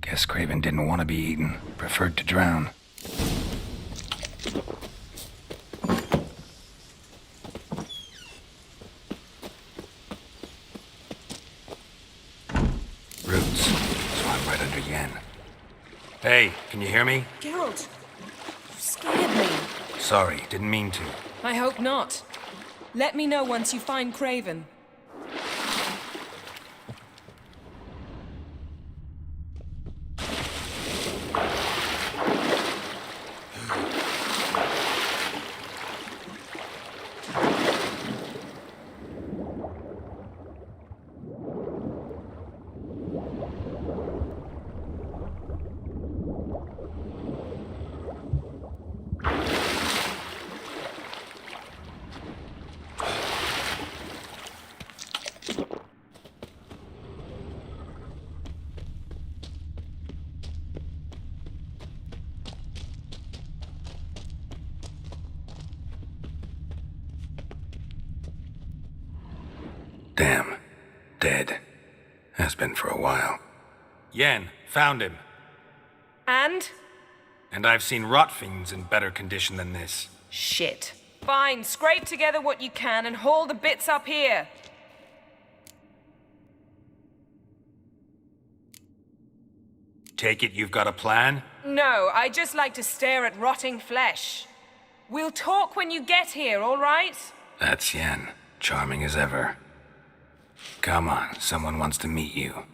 Speaker 5: Guess Craven didn't want to be eaten. Preferred to drown. Roots. So I'm right under Yen. Hey, can you hear me?
Speaker 9: Geralt, you scared me.
Speaker 5: Sorry, didn't mean to.
Speaker 9: I hope not. Let me know once you find Craven.
Speaker 5: Damn. Dead. Has been for a while. Yen, found him.
Speaker 9: And?
Speaker 5: And I've seen rot fiends in better condition than this.
Speaker 9: Shit. Fine, scrape together what you can and haul the bits up here.
Speaker 5: Take it you've got a plan?
Speaker 9: No, I just like to stare at rotting flesh. We'll talk when you get here, all right?
Speaker 5: That's Yen. Charming as ever. Come on, someone wants to meet you.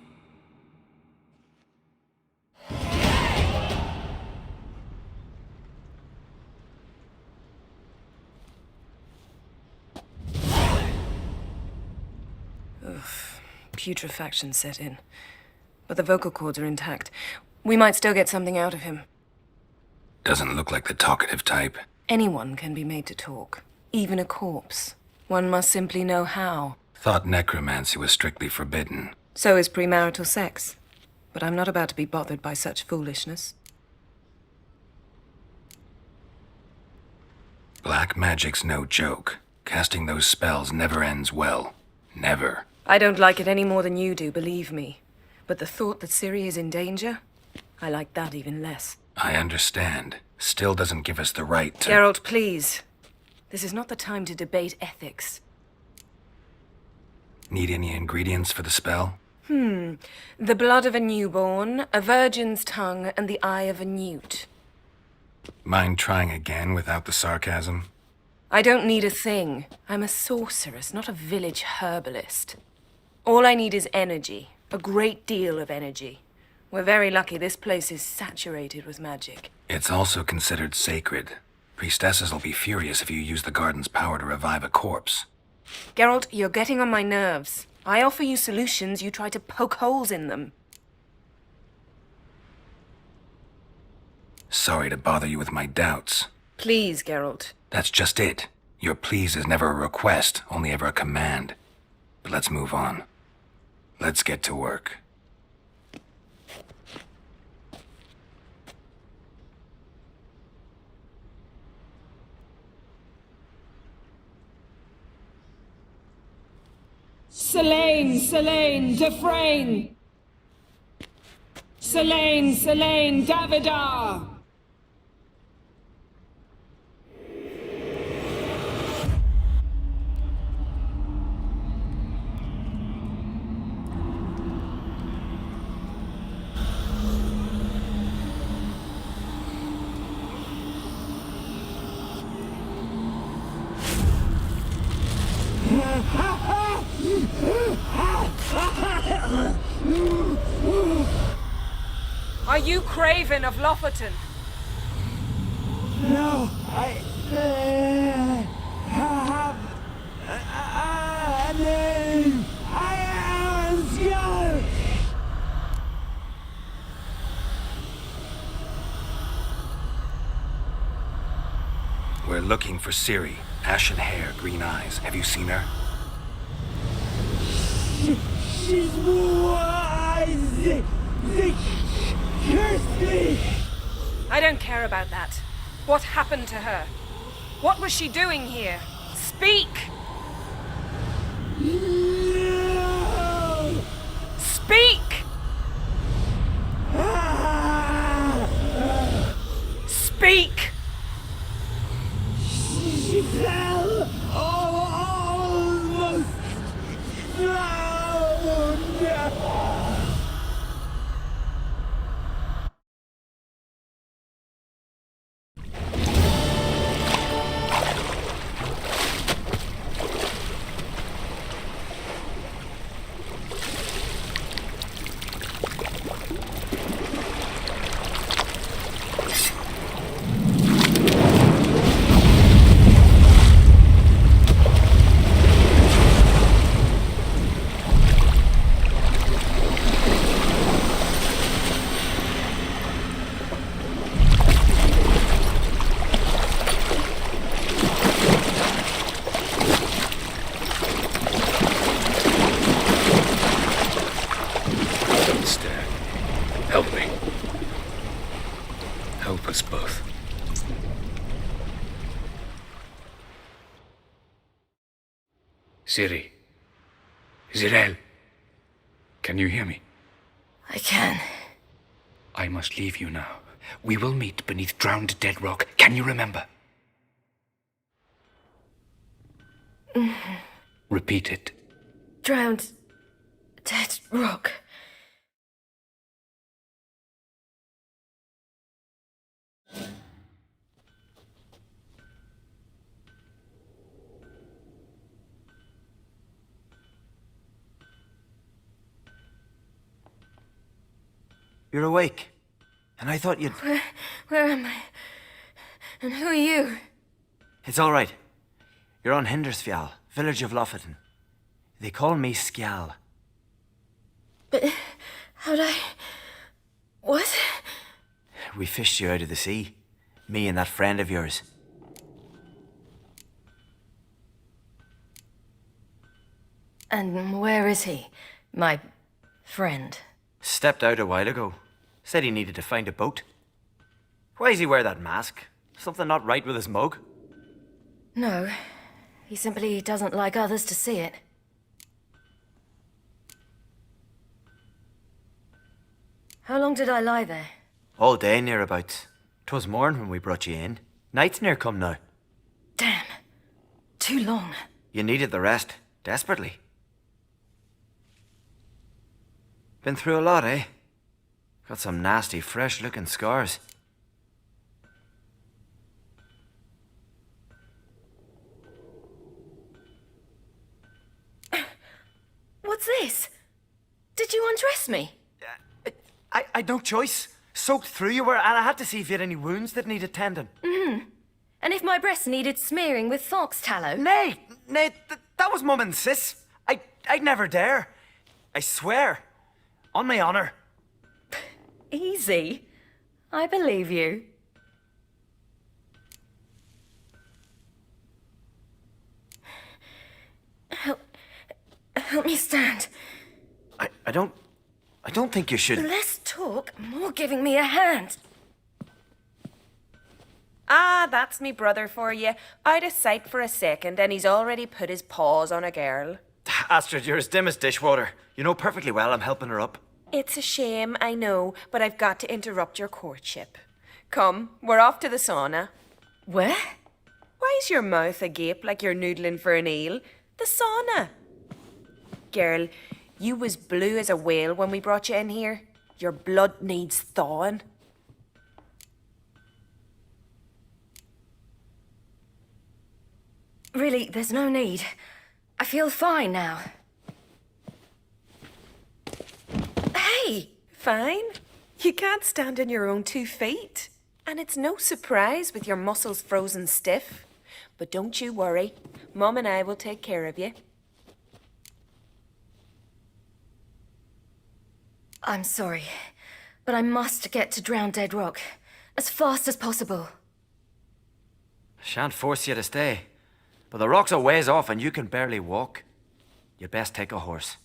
Speaker 9: Putrefaction set in. But the vocal cords are intact. We might still get something out of him.
Speaker 5: Doesn't look like the talkative type.
Speaker 9: Anyone can be made to talk. Even a corpse. One must simply know how.
Speaker 5: Thought necromancy was strictly forbidden.
Speaker 9: So is premarital sex. But I'm not about to be bothered by such foolishness.
Speaker 5: Black magic's no joke. Casting those spells never ends well. Never.
Speaker 9: I don't like it any more than you do, believe me. But the thought that Ciri is in danger? I like that even less.
Speaker 5: I understand. Still doesn't give us the right to—
Speaker 9: Geralt, please. This is not the time to debate ethics.
Speaker 5: Need any ingredients for the spell?
Speaker 9: The blood of a newborn, a virgin's tongue, and the eye of a newt.
Speaker 5: Mind trying again without the sarcasm?
Speaker 9: I don't need a thing. I'm a sorceress, not a village herbalist. All I need is energy. A great deal of energy. We're very lucky this place is saturated with magic.
Speaker 5: It's also considered sacred. Priestesses will be furious if you use the garden's power to revive a corpse.
Speaker 9: Geralt, you're getting on my nerves. I offer you solutions, you try to poke holes in them.
Speaker 5: Sorry to bother you with my doubts.
Speaker 9: Please, Geralt.
Speaker 5: That's just it. Your please is never a request, only ever a command. But let's move on. Let's get to work.
Speaker 14: Selene, Dufresne! Selene, Davidar!
Speaker 9: Are you Craven of Lofoten?
Speaker 2: No, I have a name. I am Asgard.
Speaker 5: We're looking for Ciri. Ashen hair, green eyes. Have you seen her?
Speaker 2: She's wise. They cursed me.
Speaker 9: I don't care about that. What happened to her? What was she doing here? Speak!
Speaker 2: No.
Speaker 9: Speak! Speak!
Speaker 2: She fell almost drowned.
Speaker 5: Help me. Help us both. Ciri. Zirael. Can you hear me?
Speaker 9: I can.
Speaker 5: I must leave you now. We will meet beneath drowned dead rock. Can you remember? Repeat it.
Speaker 6: Drowned. Dead rock.
Speaker 2: You're awake. And I thought you'd...
Speaker 6: Where am I? And who are you?
Speaker 2: It's all right. You're on Hindersfjall, village of Lofoten. They call me Skjal.
Speaker 6: But how'd I... What?
Speaker 2: We fished you out of the sea. Me and that friend of yours.
Speaker 6: And where is he? My friend.
Speaker 2: Stepped out a while ago. Said he needed to find a boat. Why does he wear that mask? Something not right with his mug?
Speaker 6: No. He simply doesn't like others to see it. How long did I lie there?
Speaker 2: All day nearabouts. 'Twas morn when we brought you in. Night's near come now.
Speaker 6: Damn. Too long.
Speaker 2: You needed the rest. Desperately. Been through a lot, eh? Got some nasty, fresh-looking scars.
Speaker 6: What's this? Did you undress me?
Speaker 2: I'd no choice. Soaked through you were, and I had to see if you had any wounds that needed tending.
Speaker 6: And if my breasts needed smearing with fox tallow?
Speaker 2: Nay, that was Mum and Sis. I'd never dare. I swear. On my honour.
Speaker 6: Easy. I believe you. Help me stand.
Speaker 2: I don't think you should...
Speaker 6: Less talk, more giving me a hand. Ah, that's me brother for you. Out of sight for a second, and he's already put his paws on a girl.
Speaker 2: Astrid, you're as dim as dishwater. You know perfectly well I'm helping her up.
Speaker 9: It's a shame, I know, but I've got to interrupt your courtship. Come, we're off to the sauna.
Speaker 6: Where?
Speaker 9: Why's your mouth agape like you're noodling for an eel? The sauna. Girl, you was blue as a whale when we brought you in here. Your blood needs thawing.
Speaker 6: Really, there's no need. I feel fine now.
Speaker 9: Hey, fine. You can't stand on your own 2 feet. And it's no surprise with your muscles frozen stiff. But don't you worry. Mum and I will take care of you.
Speaker 6: I'm sorry, but I must get to Drowned Dead Rock as fast as possible.
Speaker 2: Shan't force you to stay. But the rock's a ways off and you can barely walk. You'd best take a horse.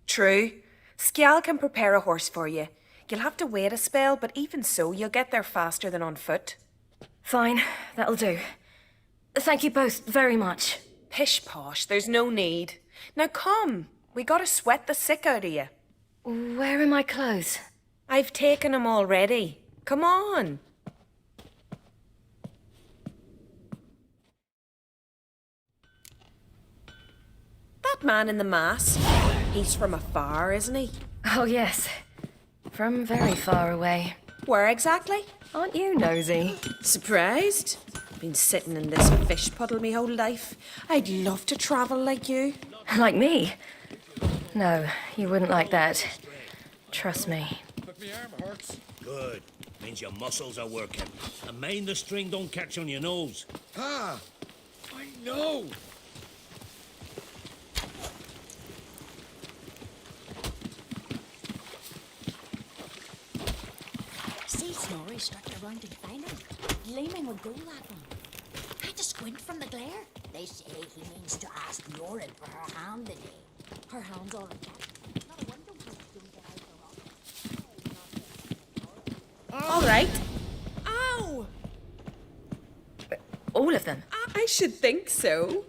Speaker 9: True. Skjal can prepare a horse for you. You'll have to wait a spell, but even so, you'll get there faster than on foot.
Speaker 6: Fine, that'll do. Thank you both very much.
Speaker 9: Pish posh, there's no need. Now come, we gotta sweat the sick out of you.
Speaker 6: Where are my clothes?
Speaker 9: I've taken them already. Come on. That man in the mask, he's from afar, isn't he?
Speaker 6: Oh, yes. From very far away.
Speaker 9: Where exactly?
Speaker 6: Aren't you nosy?
Speaker 9: Surprised? Been sitting in this fish puddle me whole life. I'd love to travel like you.
Speaker 6: Like me? No, you wouldn't like that. Trust me.
Speaker 15: But my arm hurts. Good. Means your muscles are working. And mind the string don't catch on your nose.
Speaker 1: Ah, I know.
Speaker 12: See Snorri struck around and find him. Gleaming would go that one. I had to squint from the glare. They say he means to ask Norin for her hand today. Her hand's all intact. Not a wonder he don't get out the rock.
Speaker 9: All right. Ow!
Speaker 6: All of them?
Speaker 9: I should think so.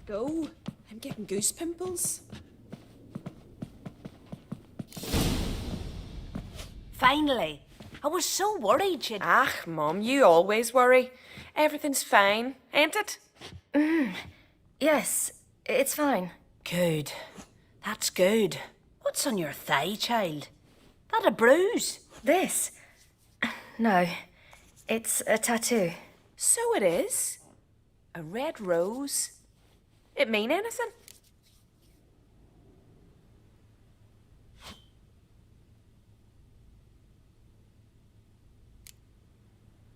Speaker 9: go. I'm getting goose pimples.
Speaker 7: Finally. I was so worried she'd...
Speaker 9: Ah, Mum, you always worry. Everything's fine, ain't it?
Speaker 6: Yes, it's fine.
Speaker 7: Good. That's good. What's on your thigh, child? That a bruise?
Speaker 6: This? No, it's a tattoo.
Speaker 9: So it is. A red rose. It mean anything?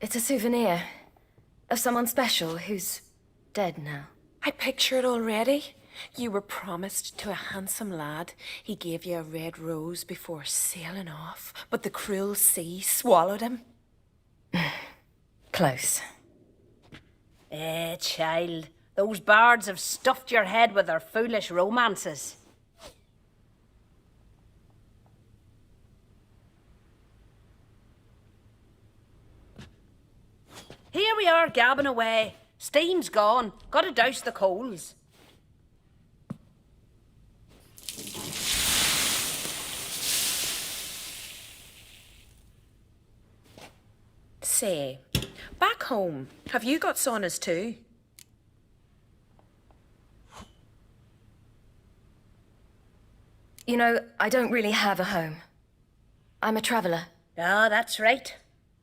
Speaker 6: It's a souvenir of someone special who's dead now.
Speaker 9: I picture it already. You were promised to a handsome lad. He gave you a red rose before sailing off, but the cruel sea swallowed him.
Speaker 6: Close.
Speaker 7: Child. Those bards have stuffed your head with their foolish romances. Here we are, gabbing away. Steam's gone. Gotta douse the coals.
Speaker 9: Say, back home, have you got saunas too?
Speaker 6: You know, I don't really have a home. I'm a traveller.
Speaker 7: Ah, that's right.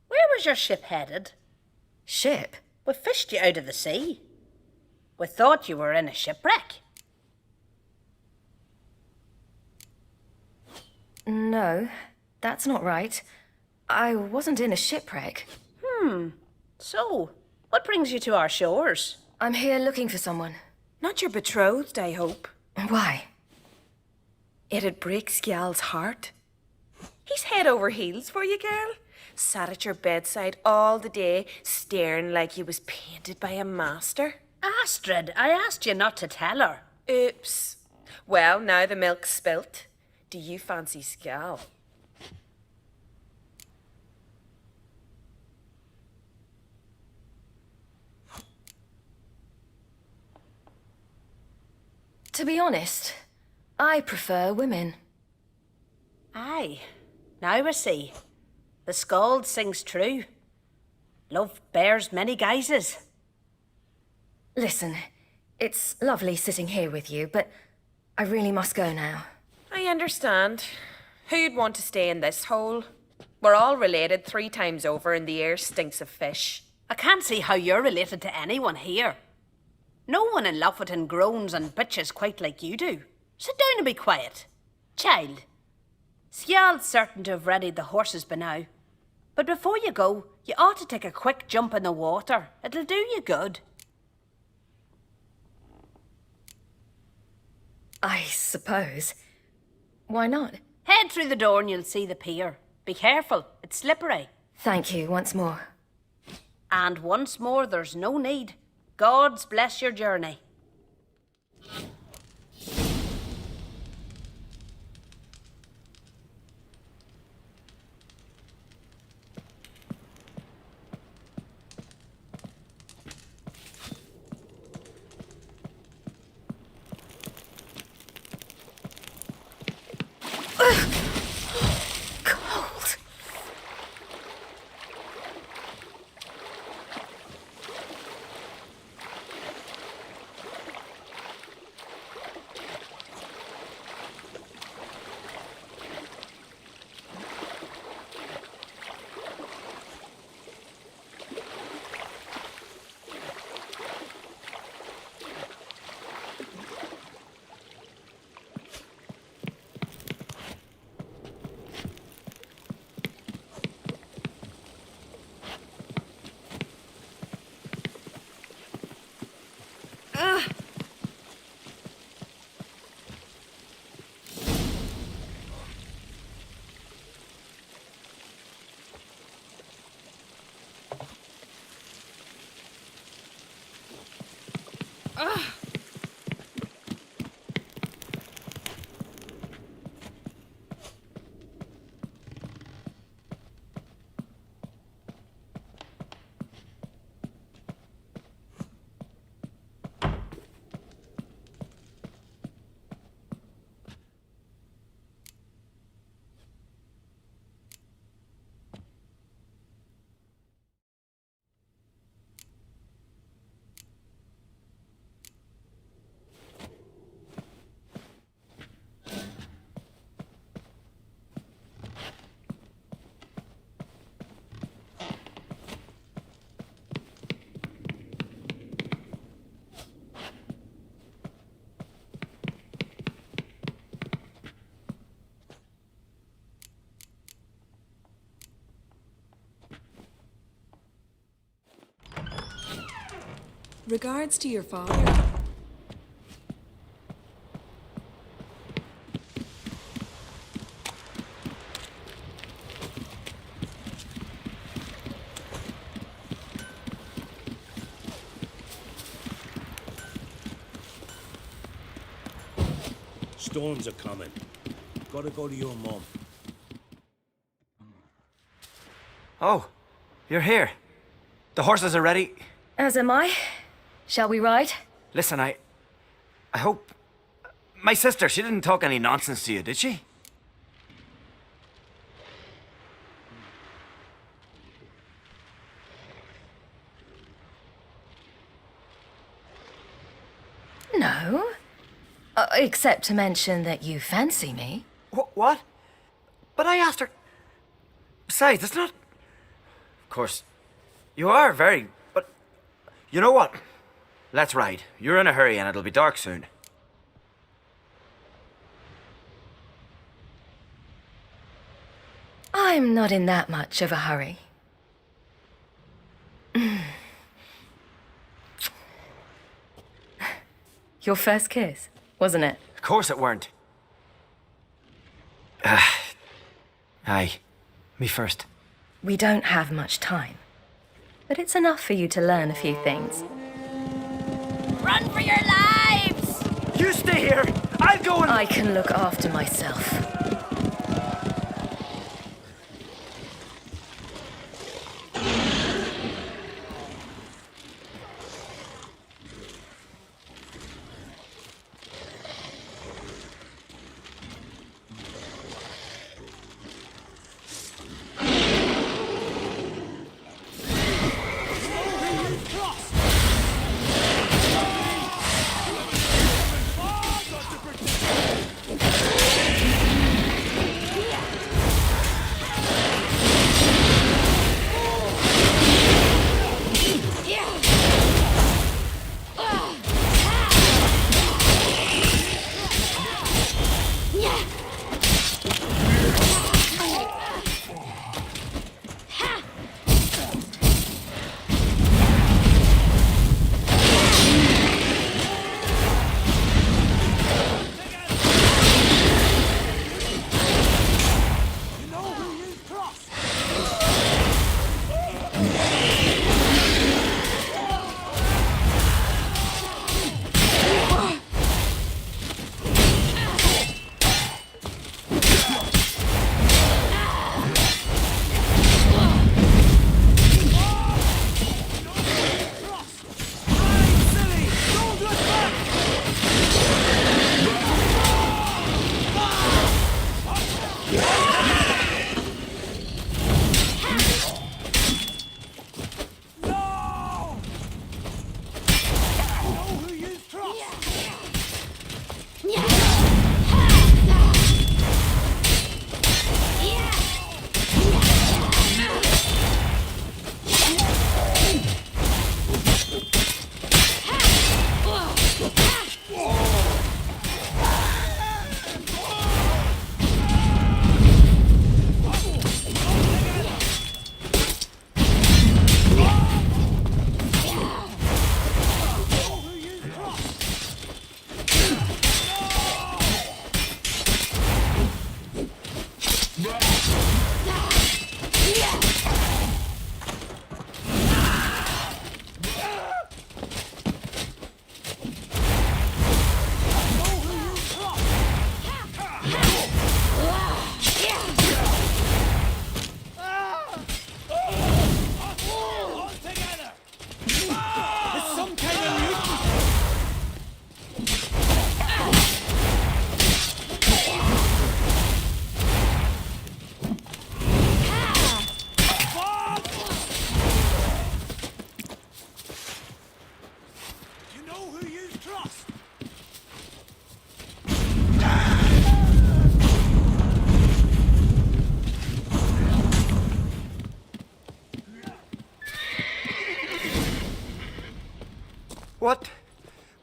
Speaker 7: Where was your ship headed?
Speaker 6: Ship?
Speaker 7: We fished you out of the sea. We thought you were in a shipwreck.
Speaker 6: No, that's not right. I wasn't in a shipwreck.
Speaker 7: So, what brings you to our shores?
Speaker 6: I'm here looking for someone.
Speaker 9: Not your betrothed, I hope.
Speaker 6: Why?
Speaker 9: It'd break Skjal's heart. He's head over heels for you, girl. Sat at your bedside all the day, staring like he was painted by a master.
Speaker 7: Astrid, I asked you not to tell her.
Speaker 9: Oops. Well, now the milk's spilt. Do you fancy Skjal?
Speaker 6: To be honest, I prefer women.
Speaker 7: Aye, now I see. The scald sings true. Love bears many guises.
Speaker 6: Listen, it's lovely sitting here with you, but I really must go now.
Speaker 9: I understand. Who'd want to stay in this hole? We're all related 3 times over and the air stinks of fish.
Speaker 7: I can't see how you're related to anyone here. No one in Lofferton groans and bitches quite like you do. Sit down and be quiet. Child, Skjal's certain to have readied the horses by now. But before you go, you ought to take a quick jump in the water. It'll do you good.
Speaker 6: I suppose. Why not?
Speaker 7: Head through the door and you'll see the pier. Be careful, it's slippery.
Speaker 6: Thank you once more.
Speaker 7: And once more, there's no need. God's bless your journey.
Speaker 6: Cold.
Speaker 9: Regards to your father.
Speaker 15: Storms are coming. Gotta go to your mum.
Speaker 2: Oh, you're here. The horses are ready.
Speaker 16: As am I. Shall we ride?
Speaker 2: Listen, I hope... My sister, she didn't talk any nonsense to you, did she?
Speaker 16: No. Except to mention that you fancy me.
Speaker 2: What? But I asked her... Besides, it's not... Of course, you are very... But... You know what? Let's ride. You're in a hurry and it'll be dark soon.
Speaker 16: I'm not in that much of a hurry. Your first kiss, wasn't it?
Speaker 2: Of course it weren't. Aye. Me first.
Speaker 16: We don't have much time. But it's enough for you to learn a few things.
Speaker 7: Run for your lives!
Speaker 2: You stay here! I'll go and...
Speaker 16: I can look after myself.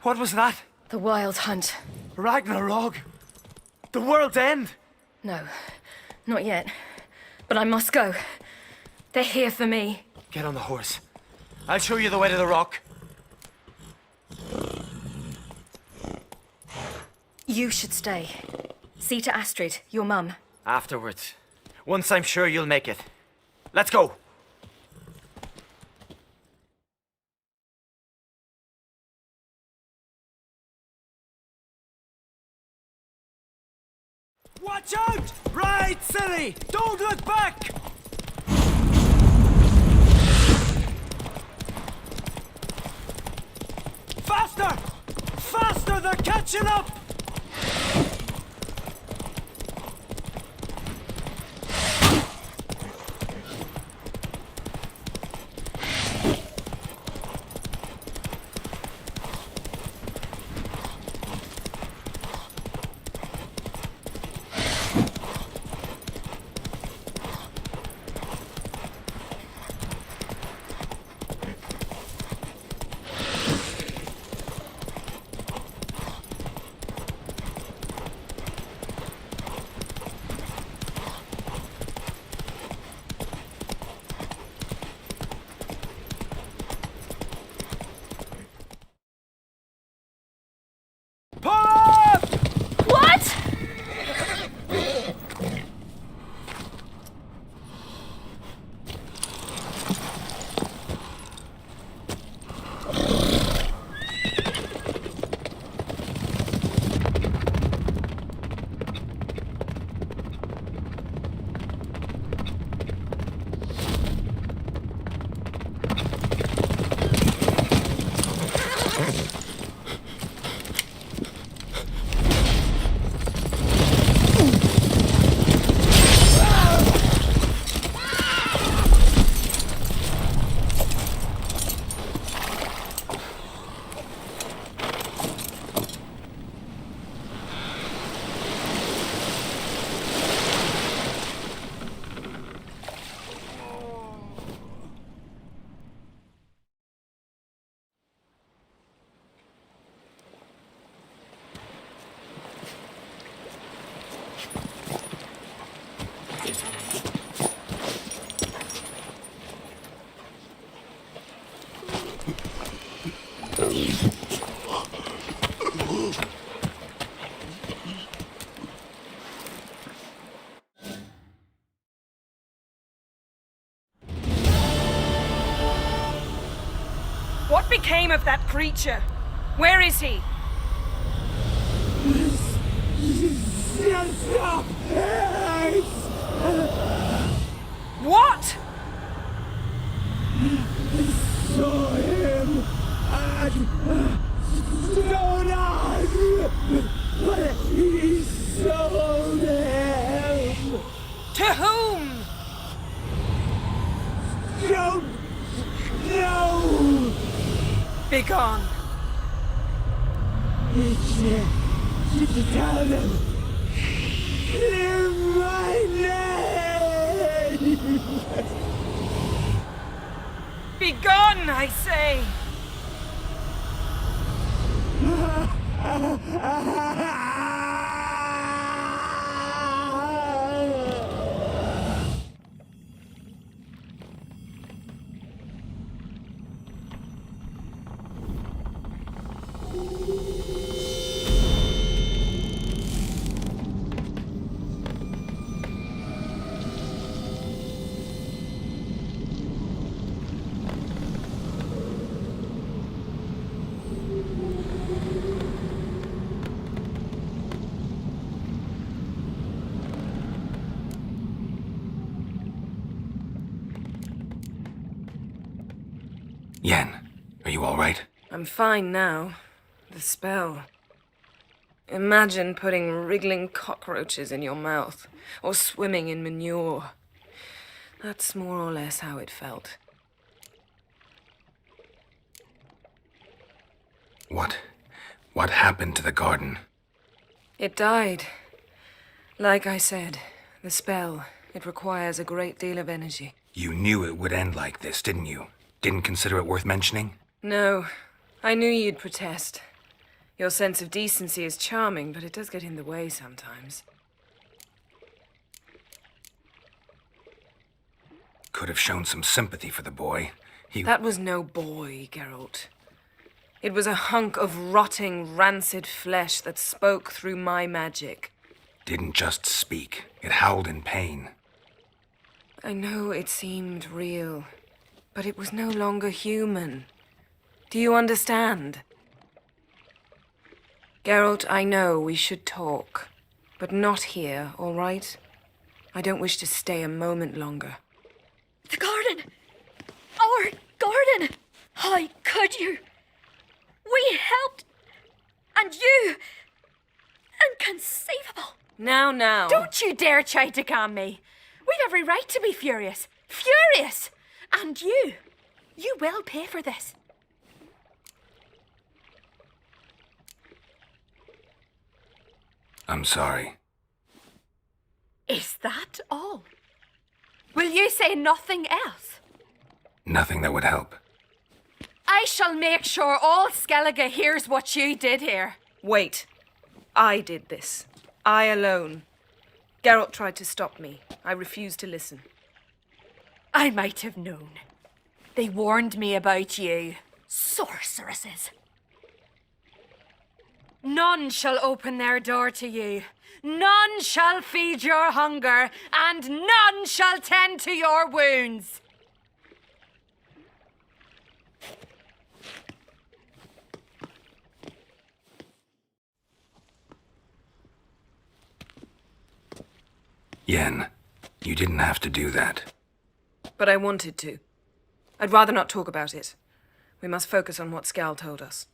Speaker 2: What was that?
Speaker 16: The Wild Hunt.
Speaker 2: Ragnarok? The world's end?
Speaker 16: No, not yet. But I must go. They're here for me.
Speaker 2: Get on the horse. I'll show you the way to the rock.
Speaker 16: You should stay. See to Astrid, your mum.
Speaker 2: Afterwards. Once I'm sure you'll make it. Let's go! Watch out! Right, silly! Don't look back! Faster! Faster! They're catching up!
Speaker 9: What became of that creature? Where is he? What?
Speaker 1: Saw him at Stonan, but he sold him.
Speaker 9: To whom?
Speaker 1: Don't know.
Speaker 9: Begone.
Speaker 1: Tell them. Clear my name.
Speaker 9: Begone, I say.
Speaker 5: Yen, are you all right?
Speaker 9: I'm fine now. The spell. Imagine putting wriggling cockroaches in your mouth, or swimming in manure. That's more or less how it felt.
Speaker 5: What happened to the garden?
Speaker 9: It died. Like I said, the spell, it requires a great deal of energy.
Speaker 5: You knew it would end like this, didn't you? Didn't consider it worth mentioning?
Speaker 9: No, I knew you'd protest. Your sense of decency is charming, but it does get in the way sometimes.
Speaker 5: Could have shown some sympathy for the boy.
Speaker 9: That was no boy, Geralt. It was a hunk of rotting, rancid flesh that spoke through my magic.
Speaker 5: Didn't just speak. It howled in pain.
Speaker 9: I know it seemed real, but it was no longer human. Do you understand? Geralt, I know we should talk, but not here, all right? I don't wish to stay a moment longer.
Speaker 11: The garden! Our garden! How could you? We helped! And you! Inconceivable!
Speaker 9: Now.
Speaker 6: Don't you dare try to calm me. We've every right to be furious. Furious! And you will pay for this.
Speaker 5: I'm sorry.
Speaker 6: Is that all? Will you say nothing else?
Speaker 5: Nothing that would help.
Speaker 6: I shall make sure all Skellige hears what you did here.
Speaker 9: Wait. I did this. I alone. Geralt tried to stop me. I refused to listen.
Speaker 6: I might have known. They warned me about you.
Speaker 11: Sorceresses!
Speaker 6: None shall open their door to you. None shall feed your hunger, and none shall tend to your wounds.
Speaker 5: Yen, you didn't have to do that.
Speaker 9: But I wanted to. I'd rather not talk about it. We must focus on what Skal told us.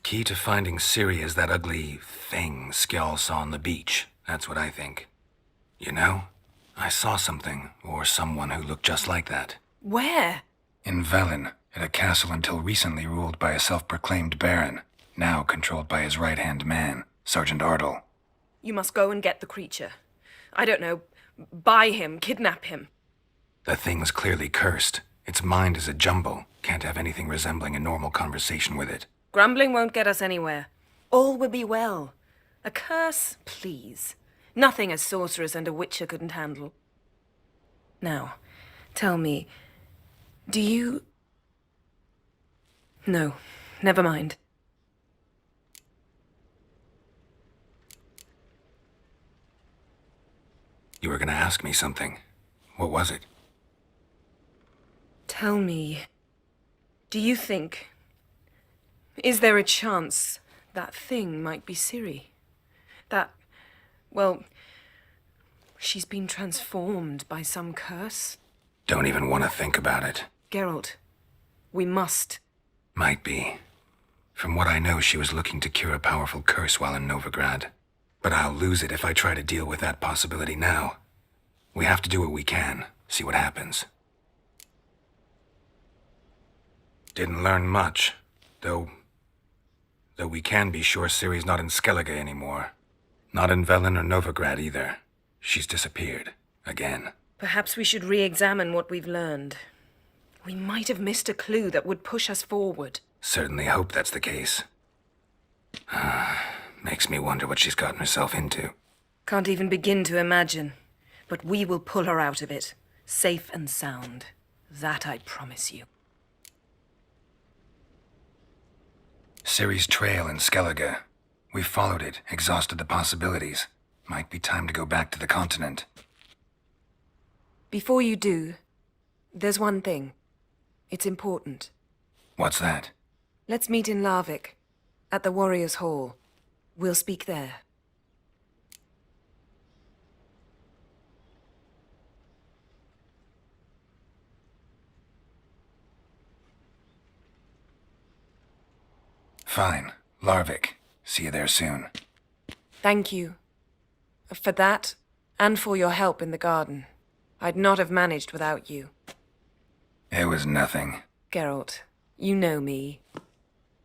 Speaker 5: Key to finding Ciri is that ugly thing Skjall saw on the beach. That's what I think. You know, I saw something, or someone who looked just like that.
Speaker 9: Where?
Speaker 5: In Velen, at a castle until recently ruled by a self-proclaimed baron, now controlled by his right-hand man, Sergeant Ardle.
Speaker 9: You must go and get the creature. I don't know, buy him, kidnap him.
Speaker 5: The thing's clearly cursed. Its mind is a jumble. Can't have anything resembling a normal conversation with it.
Speaker 9: Grumbling won't get us anywhere. All will be well. A curse, please. Nothing a sorceress and a witcher couldn't handle. Now, tell me, do you... No, never mind.
Speaker 5: You were gonna ask me something. What was it?
Speaker 9: Tell me, do you think... Is there a chance that thing might be Ciri? That, well, she's been transformed by some curse?
Speaker 5: Don't even want to think about it.
Speaker 9: Geralt, we must.
Speaker 5: Might be. From what I know, she was looking to cure a powerful curse while in Novigrad. But I'll lose it if I try to deal with that possibility now. We have to do what we can, see what happens. Didn't learn much, though we can be sure Ciri's not in Skellige anymore. Not in Velen or Novigrad either. She's disappeared. Again.
Speaker 9: Perhaps we should re-examine what we've learned. We might have missed a clue that would push us forward.
Speaker 5: Certainly hope that's the case. Makes me wonder what she's gotten herself into.
Speaker 9: Can't even begin to imagine. But we will pull her out of it. Safe and sound. That I promise you.
Speaker 5: Ciri's trail in Skellige. We've followed it, exhausted the possibilities. Might be time to go back to the continent.
Speaker 9: Before you do, there's one thing. It's important.
Speaker 5: What's that?
Speaker 9: Let's meet in Larvik, at the Warriors' Hall. We'll speak there.
Speaker 5: Fine. Larvik. See you there soon.
Speaker 9: Thank you. For that, and for your help in the garden. I'd not have managed without you.
Speaker 5: It was nothing.
Speaker 9: Geralt, you know me.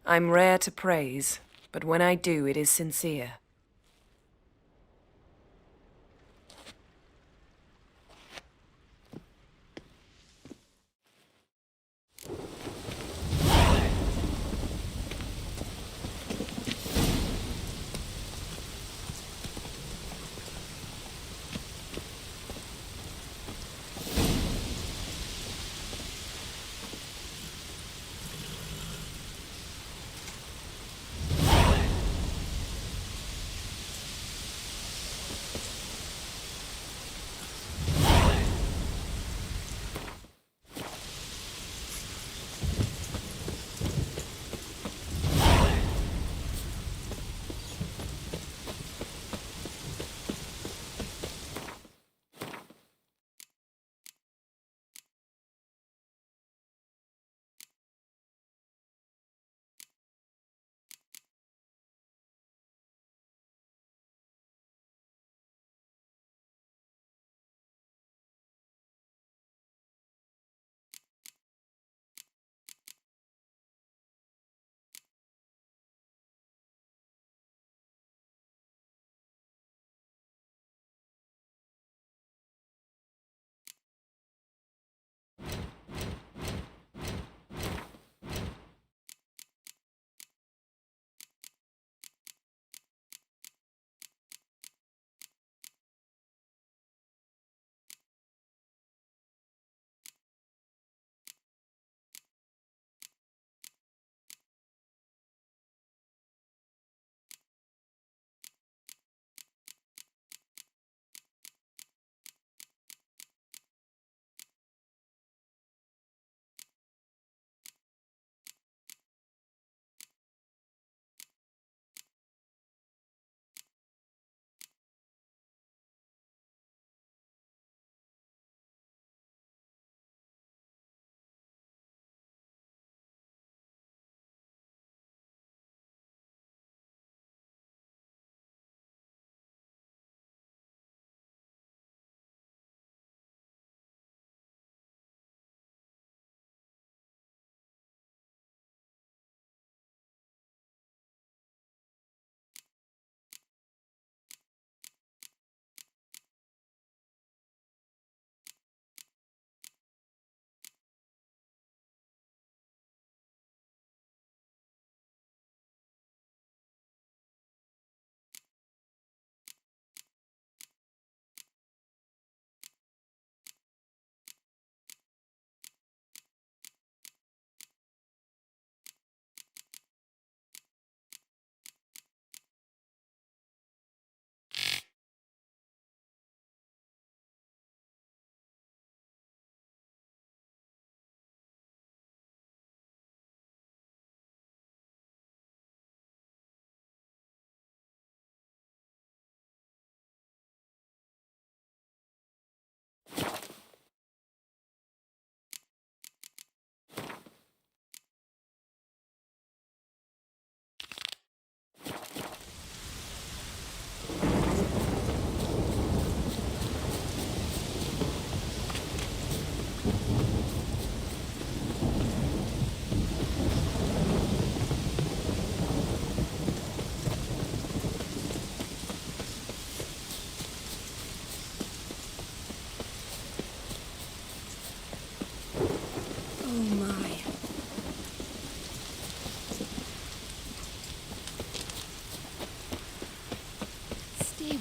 Speaker 9: I'm rare to praise, but when I do, it is sincere.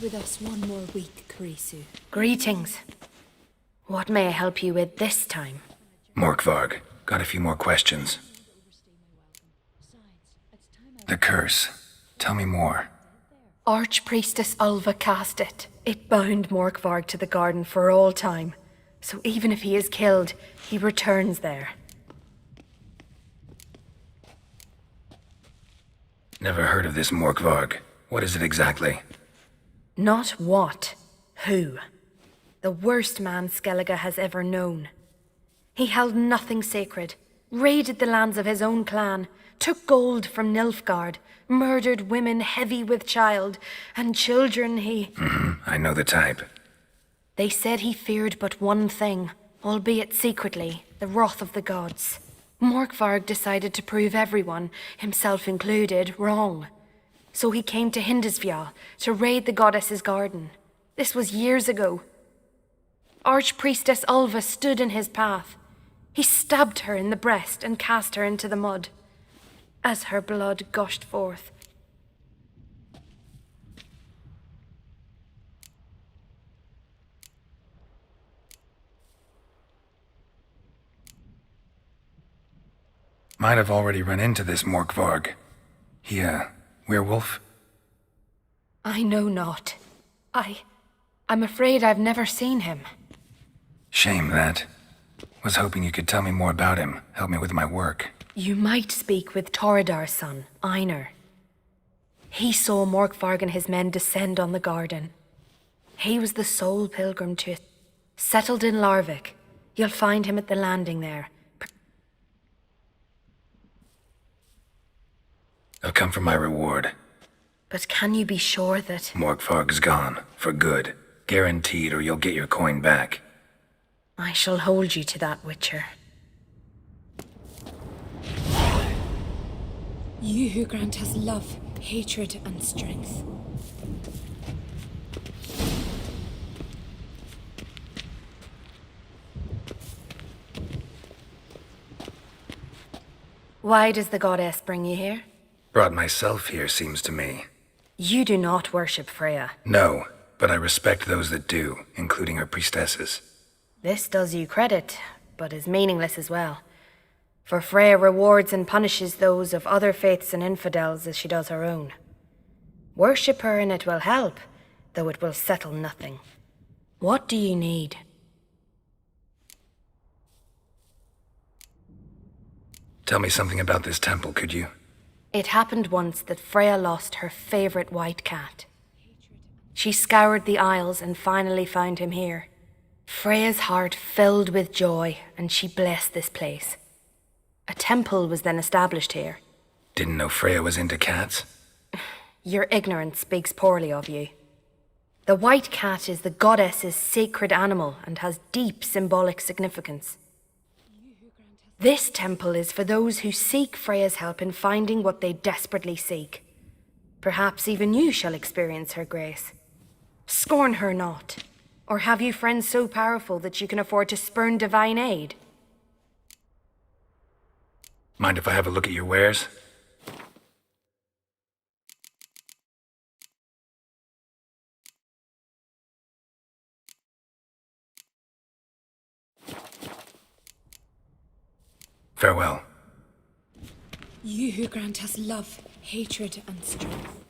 Speaker 12: with us one more week, Karisu.
Speaker 6: Greetings. What may I help you with this time?
Speaker 5: Morkvarg, got a few more questions. The curse. Tell me more.
Speaker 6: Archpriestess Ulva cast it. It bound Morkvarg to the garden for all time. So even if he is killed, he returns there.
Speaker 5: Never heard of this Morkvarg. What is it exactly?
Speaker 6: Not what, who. The worst man Skellige has ever known. He held nothing sacred, raided the lands of his own clan, took gold from Nilfgaard, murdered women heavy with child, and children he...
Speaker 5: I know the type.
Speaker 6: They said he feared but one thing, albeit secretly, the wrath of the gods. Morkvarg decided to prove everyone, himself included, wrong. So he came to Hindisfjall to raid the goddess's garden. This was years ago. Archpriestess Ulva stood in his path. He stabbed her in the breast and cast her into the mud. As her blood gushed forth,
Speaker 5: Might have already run into this Morkvarg. He, werewolf?
Speaker 6: I know not. I'm afraid I've never seen him.
Speaker 5: Shame that. Was hoping you could tell me more about him, help me with my work.
Speaker 6: You might speak with Toredar's son, Einar. He saw Morkvarg and his men descend on the garden. He was the sole pilgrim to it. Settled in Larvik. You'll find him at the landing there.
Speaker 5: I'll come for my reward.
Speaker 6: But can you be sure that...
Speaker 5: Morkvarg's gone, for good. Guaranteed, or you'll get your coin back.
Speaker 6: I shall hold you to that, Witcher.
Speaker 12: You who grant us love, hatred, and strength.
Speaker 6: Why does the goddess bring you here?
Speaker 5: Brought myself here, seems to me.
Speaker 6: You do not worship Freya.
Speaker 5: No, but I respect those that do, including her priestesses.
Speaker 6: This does you credit, but is meaningless as well. For Freya rewards and punishes those of other faiths and infidels as she does her own. Worship her and it will help, though it will settle nothing. What do you need?
Speaker 5: Tell me something about this temple, could you?
Speaker 6: It happened once that Freya lost her favorite white cat. She scoured the Isles and finally found him here. Freya's heart filled with joy, and she blessed this place. A temple was then established here.
Speaker 5: Didn't know Freya was into cats.
Speaker 6: Your ignorance speaks poorly of you. The white cat is the goddess's sacred animal and has deep symbolic significance. This temple is for those who seek Freya's help in finding what they desperately seek. Perhaps even you shall experience her grace. Scorn her not. Or have you friends so powerful that you can afford to spurn divine aid?
Speaker 5: Mind if I have a look at your wares? Farewell.
Speaker 12: You who grant us love, hatred, and strength.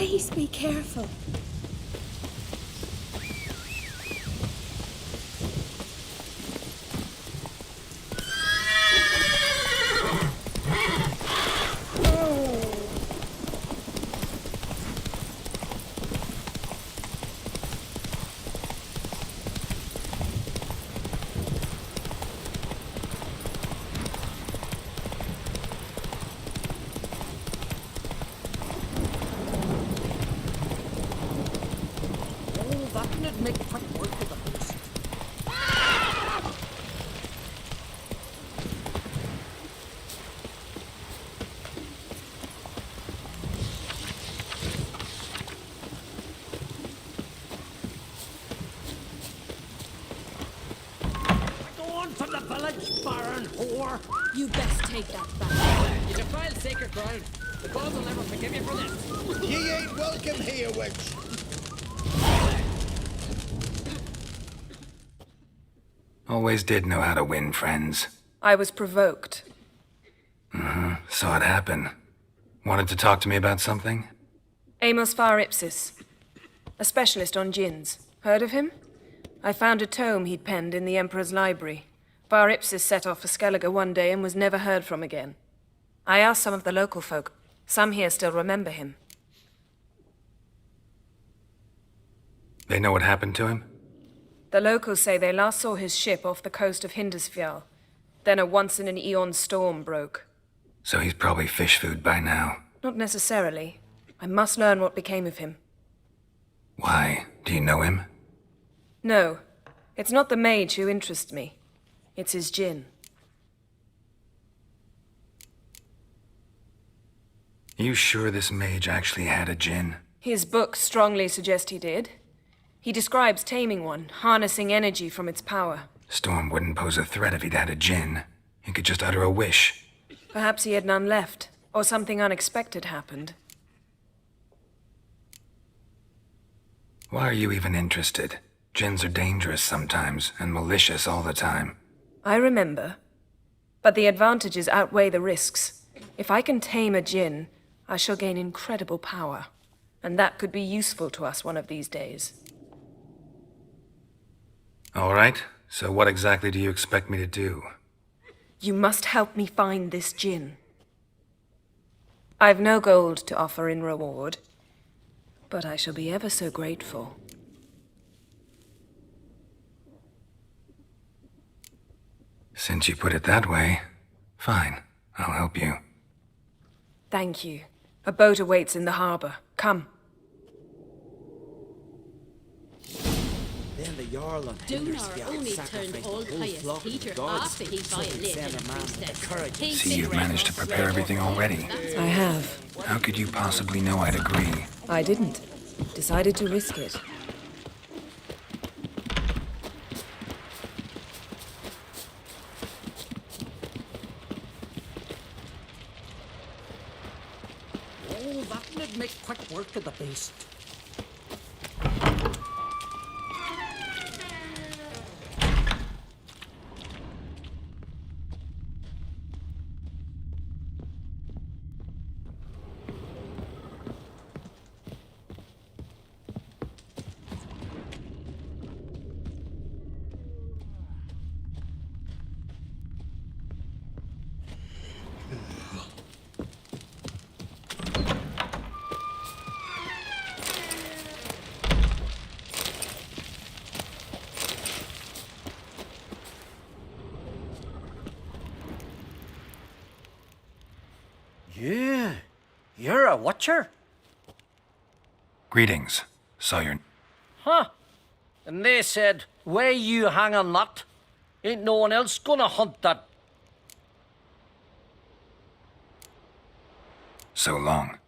Speaker 12: Please be careful.
Speaker 8: that'd make quick work of the beast. Go on from the village, Baron whore.
Speaker 12: You best take that back.
Speaker 8: You defile sacred ground. The gods will never forgive you for this.
Speaker 1: Ye ain't welcome here, witch.
Speaker 5: Always did know how to win friends.
Speaker 9: I was provoked.
Speaker 5: Saw it happen. Wanted to talk to me about something?
Speaker 9: Amos Far Ipsis, a specialist on djinns. Heard of him? I found a tome he'd penned in the Emperor's library. Far Ipsis set off for Skellige one day and was never heard from again. I asked some of the local folk. Some here still remember him.
Speaker 5: They know what happened to him?
Speaker 9: The locals say they last saw his ship off the coast of Hindisfjall. Then a once-in-an-eon storm broke.
Speaker 5: So he's probably fish food by now.
Speaker 9: Not necessarily. I must learn what became of him.
Speaker 5: Why? Do you know him?
Speaker 9: No. It's not the mage who interests me. It's his djinn.
Speaker 5: You sure this mage actually had a djinn?
Speaker 9: His books strongly suggest he did. He describes taming one, harnessing energy from its power.
Speaker 5: Storm wouldn't pose a threat if he'd had a djinn. He could just utter a wish.
Speaker 9: Perhaps he had none left, or something unexpected happened.
Speaker 5: Why are you even interested? Djinns are dangerous sometimes, and malicious all the time.
Speaker 9: I remember. But the advantages outweigh the risks. If I can tame a djinn, I shall gain incredible power. And that could be useful to us one of these days.
Speaker 5: All right, so what exactly do you expect me to do?
Speaker 9: You must help me find this djinn. I've no gold to offer in reward, but I shall be ever so grateful.
Speaker 5: Since you put it that way, fine, I'll help you.
Speaker 9: Thank you. A boat awaits in the harbor. Come.
Speaker 1: Then the Jarl on
Speaker 12: Dunar only turned all pious Peter after he violated the priestess.
Speaker 5: See, you've managed to prepare everything already.
Speaker 9: I have.
Speaker 5: How could you possibly know I'd agree?
Speaker 9: I didn't. Decided to risk it.
Speaker 8: Oh, that'd make quick work of the beast. You're a watcher?
Speaker 5: Greetings. Saw your...
Speaker 8: Huh. And they said, where you hang on that? Ain't no one else gonna hunt that.
Speaker 5: So long.